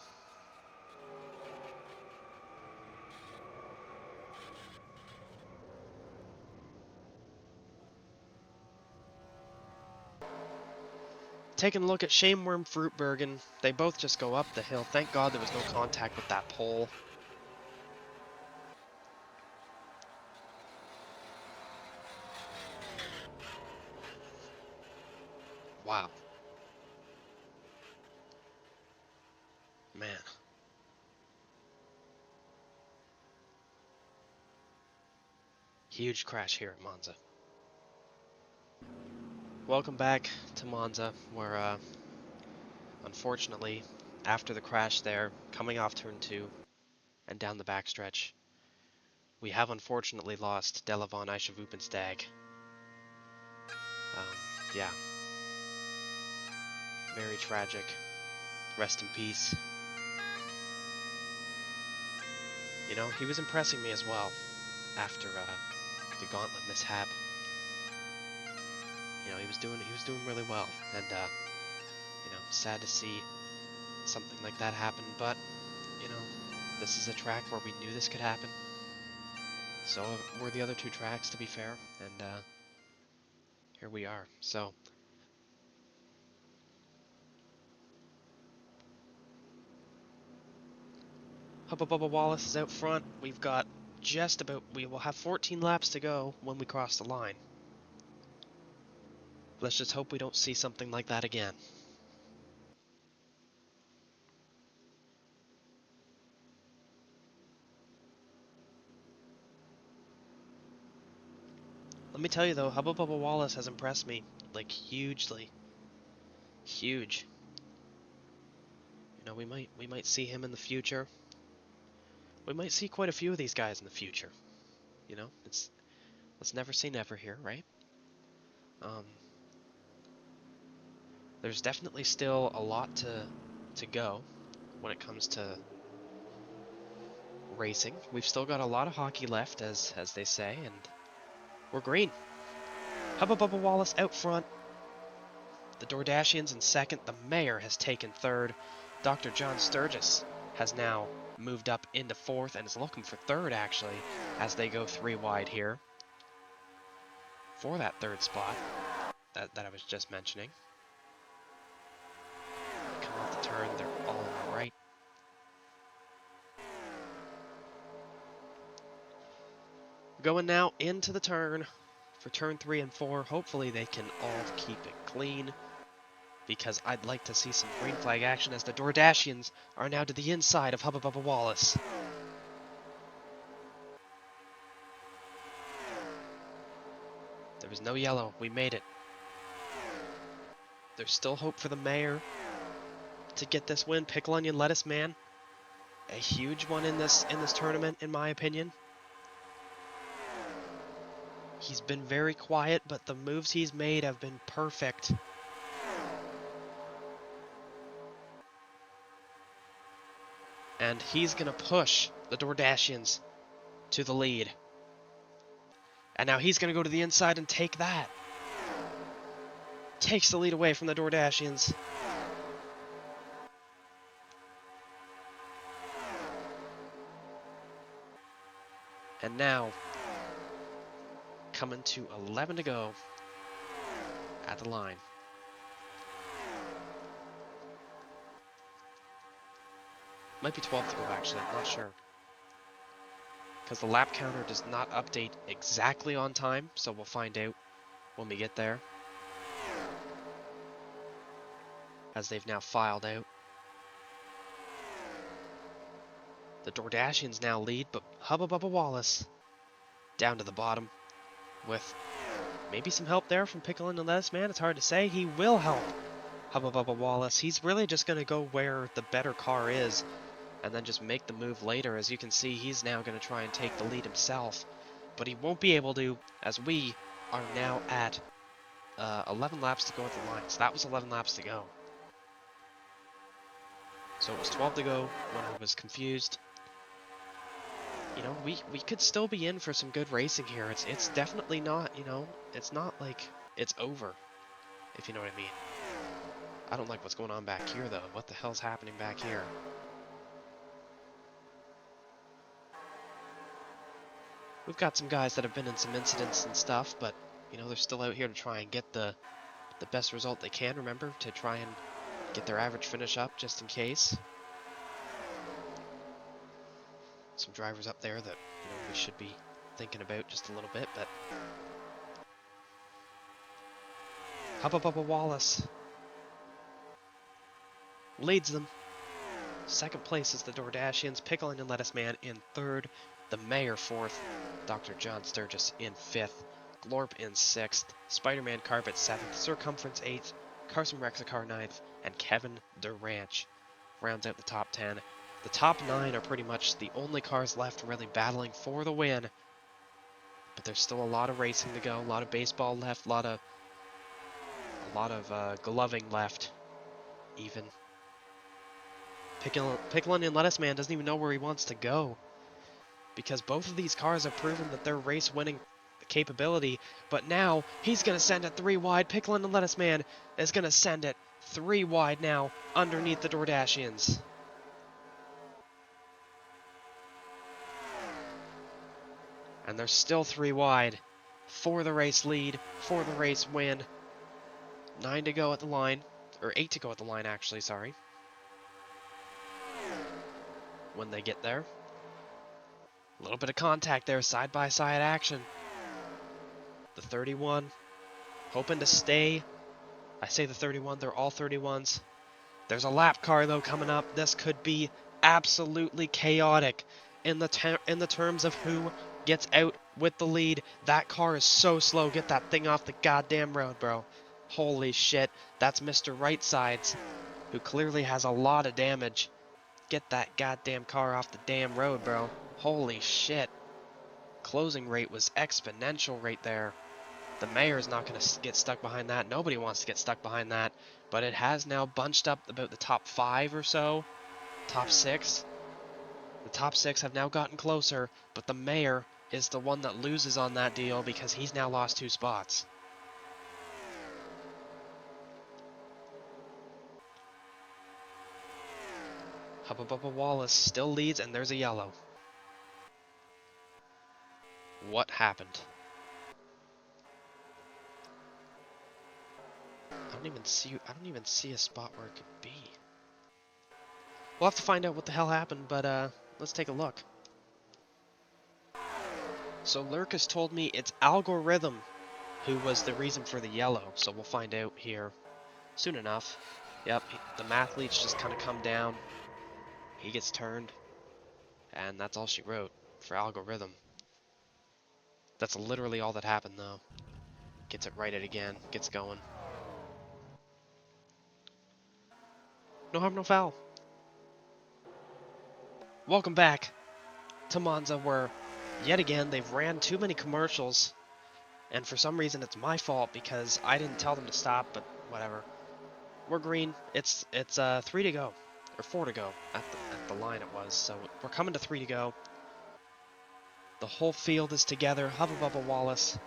Taking a look at Shameworm Fruitbergen, they both just go up the hill. Thank God there was no contact with that pole. Wow. Man. Huge crash here at Monza. Welcome back to Monza, where unfortunately, after the crash there, coming off turn 2 and down the backstretch, we have unfortunately lost Della von Eichevupenstag. Yeah, very tragic. Rest in peace. You know, he was impressing me as well after the gauntlet mishap. You know, he was doing really well, and you know, sad to see something like that happen. But you know, this is a track where we knew this could happen. So were the other two tracks, to be fair, and here we are. So Hubba Bubba Wallace is out front. We will have 14 laps to go when we cross the line. Let's just hope we don't see something like that again. Let me tell you though, Hubba Bubba Wallace has impressed me, like, hugely. Huge. You know, we might see him in the future. We might see quite a few of these guys in the future. You know, let's never say never here, right? Um, there's definitely still a lot to go when it comes to racing. We've still got a lot of hockey left, as they say, and we're green. Hubba Bubba Wallace out front. The Dordashians in second. The Mayor has taken third. Dr. John Sturgis has now moved up into fourth and is looking for third, actually, as they go 3 wide here for that third spot that I was just mentioning. Come off the turn, they're all on the right. Going now into the turn for turn 3 and 4. Hopefully they can all keep it clean, because I'd like to see some green flag action as the Dordashians are now to the inside of Hubba Bubba Wallace. There was no yellow. We made it. There's still hope for the Mayor to get this win. Pickle Onion Lettuce Man, a huge one in this tournament, in my opinion. He's been very quiet, but the moves he's made have been perfect. And he's going to push the Dordashians to the lead. And now he's going to go to the inside and take that. Takes the lead away from the Dordashians. And now, coming to 11 to go at the line. Might be 12 to go, actually. I'm not sure. Because the lap counter does not update exactly on time, so we'll find out when we get there. As they've now filed out. The Dordashians now lead, but Hubba Bubba Wallace down to the bottom with maybe some help there from Pickle and the Lettuce Man. It's hard to say. He will help Hubba Bubba Wallace. He's really just going to go where the better car is and then just make the move later. As you can see, he's now going to try and take the lead himself, but he won't be able to, as we are now at 11 laps to go at the line. So that was 11 laps to go. So it was 12 to go when I was confused. You know, we could still be in for some good racing here. It's definitely not, you know, it's not like it's over, if you know what I mean. I don't like what's going on back here, though. What the hell's happening back here? We've got some guys that have been in some incidents and stuff, but, you know, they're still out here to try and get the best result they can, remember, to try and get their average finish up, just in case. Some drivers up there that, you know, we should be thinking about just a little bit, but Hubba Bubba Wallace leads them. Second place is the Dordashians. Pickle and Lettuce Man in third. The Mayor fourth. Dr. John Sturgis in fifth. Glorp in 6th, Spider-Man Carpet 7th, Circumference 8th, Carson Rexicar 9th, and Kevin DeRanch rounds out the top 10. The top 9 are pretty much the only cars left really battling for the win, but there's still a lot of racing to go, a lot of baseball left, a lot of gloving left, even. Picklin and Lettuce Man doesn't even know where he wants to go, because both of these cars have proven that they're race-winning capability, but now he's going to send it 3 wide. Picklin and Lettuce Man is going to send it 3 wide now underneath the Dordashians. And they're still 3 wide for the race lead, for the race win. 9 to go at the line, or 8 to go at the line actually, sorry. When they get there. A little bit of contact there, side-by-side action. The 31, hoping to stay. I say the 31, they're all 31s. There's a lap car, though, coming up. This could be absolutely chaotic in the terms of who gets out with the lead. That car is so slow. Get that thing off the goddamn road, bro. Holy shit. That's Mr. Right Sides, who clearly has a lot of damage. Get that goddamn car off the damn road, bro. Holy shit. Closing rate was exponential right there. The mayor's not going to get stuck behind that. Nobody wants to get stuck behind that. But it has now bunched up about the top 5 or so. Top 6. The top 6 have now gotten closer. But the mayor is the one that loses on that deal because he's now lost 2 spots. Hubba Bubba Wallace still leads, and there's a yellow. What happened? I don't even see a spot where it could be. We'll have to find out what the hell happened, but let's take a look. So Lurk has told me it's Algorithm who was the reason for the yellow, so we'll find out here soon enough. Yep, the math leech just kind of come down. He gets turned, and that's all she wrote for Algorithm. That's literally all that happened, though. Gets it righted again, gets going. No harm, no foul. Welcome back to Monza, where, yet again, they've ran too many commercials, and for some reason it's my fault because I didn't tell them to stop, but whatever. We're green. It's 3 to go, or 4 to go at the line it was, so we're coming to 3 to go. The whole field is together. Hubba Bubba Wallace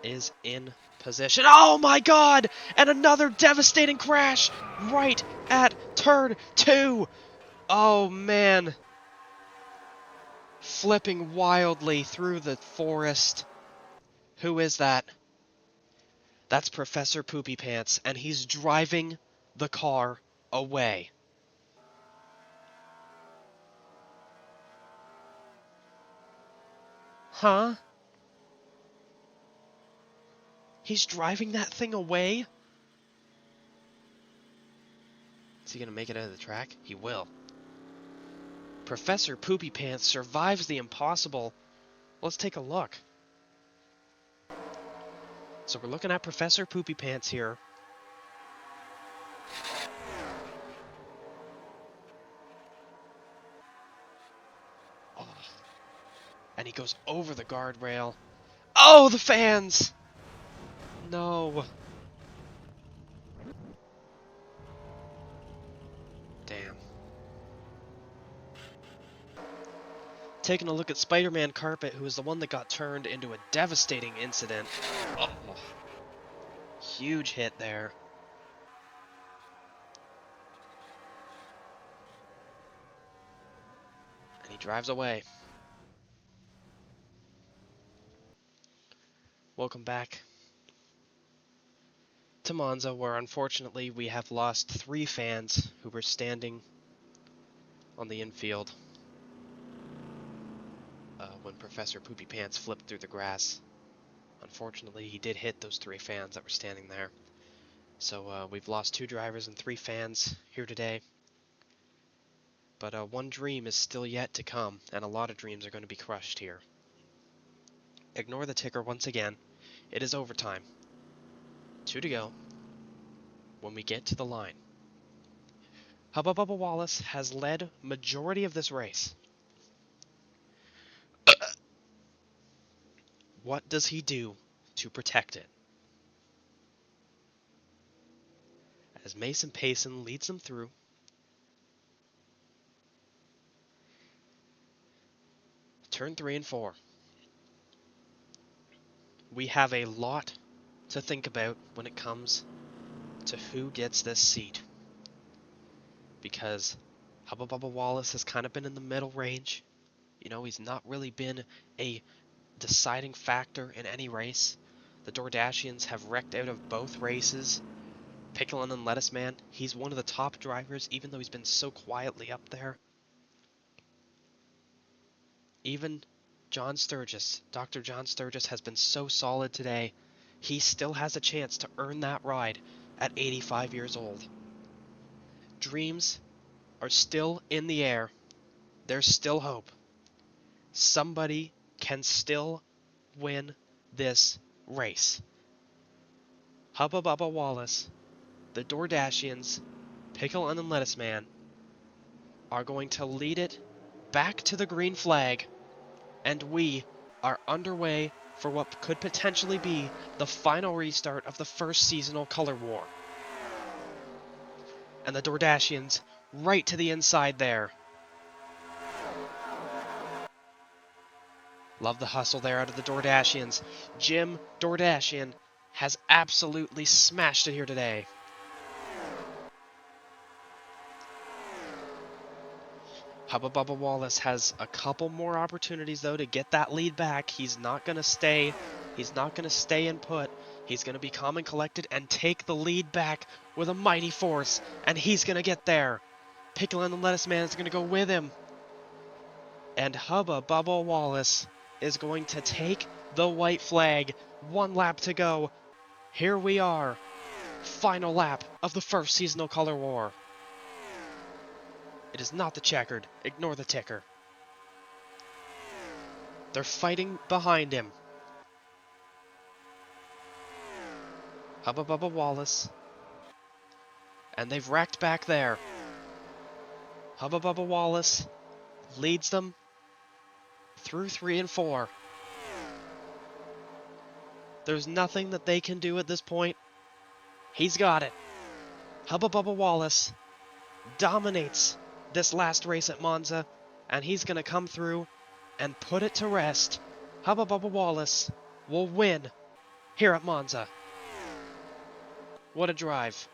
is in position. Oh my god! And another devastating crash right at turn 2! Oh man. Flipping wildly through the forest. Who is that? That's Professor Poopy Pants, and he's driving the car away. Huh? He's driving that thing away? Is he gonna make it out of the track? He will. Professor Poopy Pants survives the impossible. Let's take a look. So we're looking at Professor Poopy Pants here. Oh. And he goes over the guardrail. Oh, the fans! No. Damn. Taking a look at Spider-Man Carpet, who is the one that got turned into a devastating incident. Oh. Huge hit there. And he drives away. Welcome back to Monza, where unfortunately we have lost 3 fans who were standing on the infield when Professor Poopy Pants flipped through the grass. Unfortunately, he did hit those 3 fans that were standing there. So we've lost 2 drivers and 3 fans here today. But one dream is still yet to come, and a lot of dreams are going to be crushed here. Ignore the ticker once again. It is overtime. 2 to go when we get to the line. Hubba Bubba Wallace has led majority of this race. What does he do to protect it? As Mason Payson leads them through. Turn 3 and 4. We have a lot to think about when it comes to who gets this seat. Because Hubba Bubba Wallace has kind of been in the middle range. You know, he's not really been a deciding factor in any race. The Doordashians have wrecked out of both races. Picklin and Lettuce Man, he's one of the top drivers, even though he's been so quietly up there. Even John Sturgis, Dr. John Sturgis, has been so solid today. He still has a chance to earn that ride at 85 years old. Dreams are still in the air. There's still hope. Somebody can still win this race. Hubba Bubba Wallace, the Doordashians, Pickle and Lettuce Man are going to lead it back to the green flag, and we are underway for what could potentially be the final restart of the first seasonal color war. And the Doordashians right to the inside there. Love the hustle there out of the Doordashians. Jim Doordashian has absolutely smashed it here today. Hubba Bubba Wallace has a couple more opportunities though to get that lead back. He's not going to stay. He's not going to stay and put. He's going to be calm and collected and take the lead back with a mighty force. And he's going to get there. Pickle and the Lettuce Man is going to go with him. And Hubba Bubba Wallace is going to take the white flag. 1 lap to go. Here we are. Final lap of the first seasonal color war. It is not the checkered. Ignore the ticker. They're fighting behind him. Hubba Bubba Wallace. And they've racked back there. Hubba Bubba Wallace leads them through 3 and 4. There's nothing that they can do at this point. He's got it. Hubba Bubba Wallace dominates this last race at Monza, and he's going to come through and put it to rest. Hubba Bubba Wallace will win here at Monza. What a drive.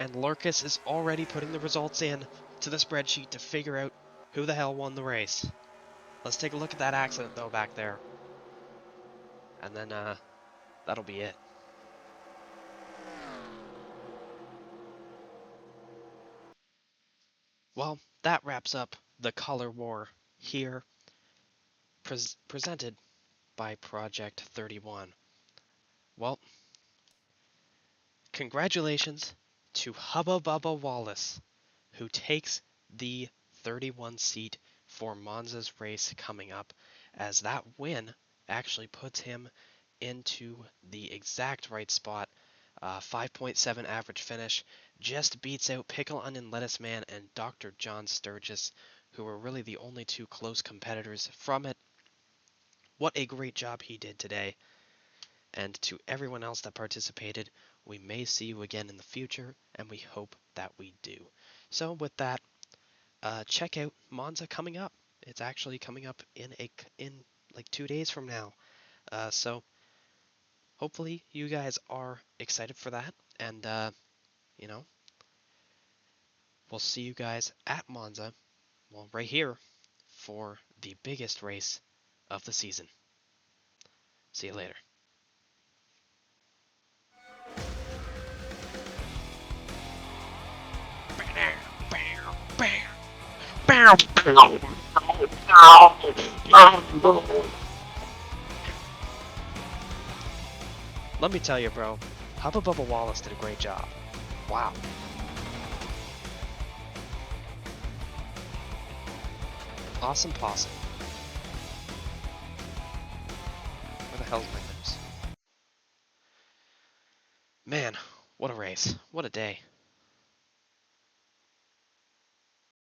And Lurkus is already putting the results in to the spreadsheet to figure out who the hell won the race. Let's take a look at that accident though back there. And then that'll be it. Well, that wraps up the color war here, presented by Project 31. Well, congratulations to Hubba Bubba Wallace, who takes the 31 seat for Monza's race coming up, as that win actually puts him into the exact right spot. 5.7 average finish, just beats out Pickle Onion Lettuce Man and Dr. John Sturgis, who were really the only two close competitors from it. What a great job he did today. And to everyone else that participated, we may see you again in the future, and we hope that we do. So with that, check out Monza coming up. It's actually coming up in like 2 days from now. So hopefully you guys are excited for that, and you know, we'll see you guys at Monza, well, right here, for the biggest race of the season. See you later. Let me tell you, bro, Hubba Bubba Wallace did a great job. Wow. Awesome Possum. Where the hell's my nose? Man, what a race. What a day.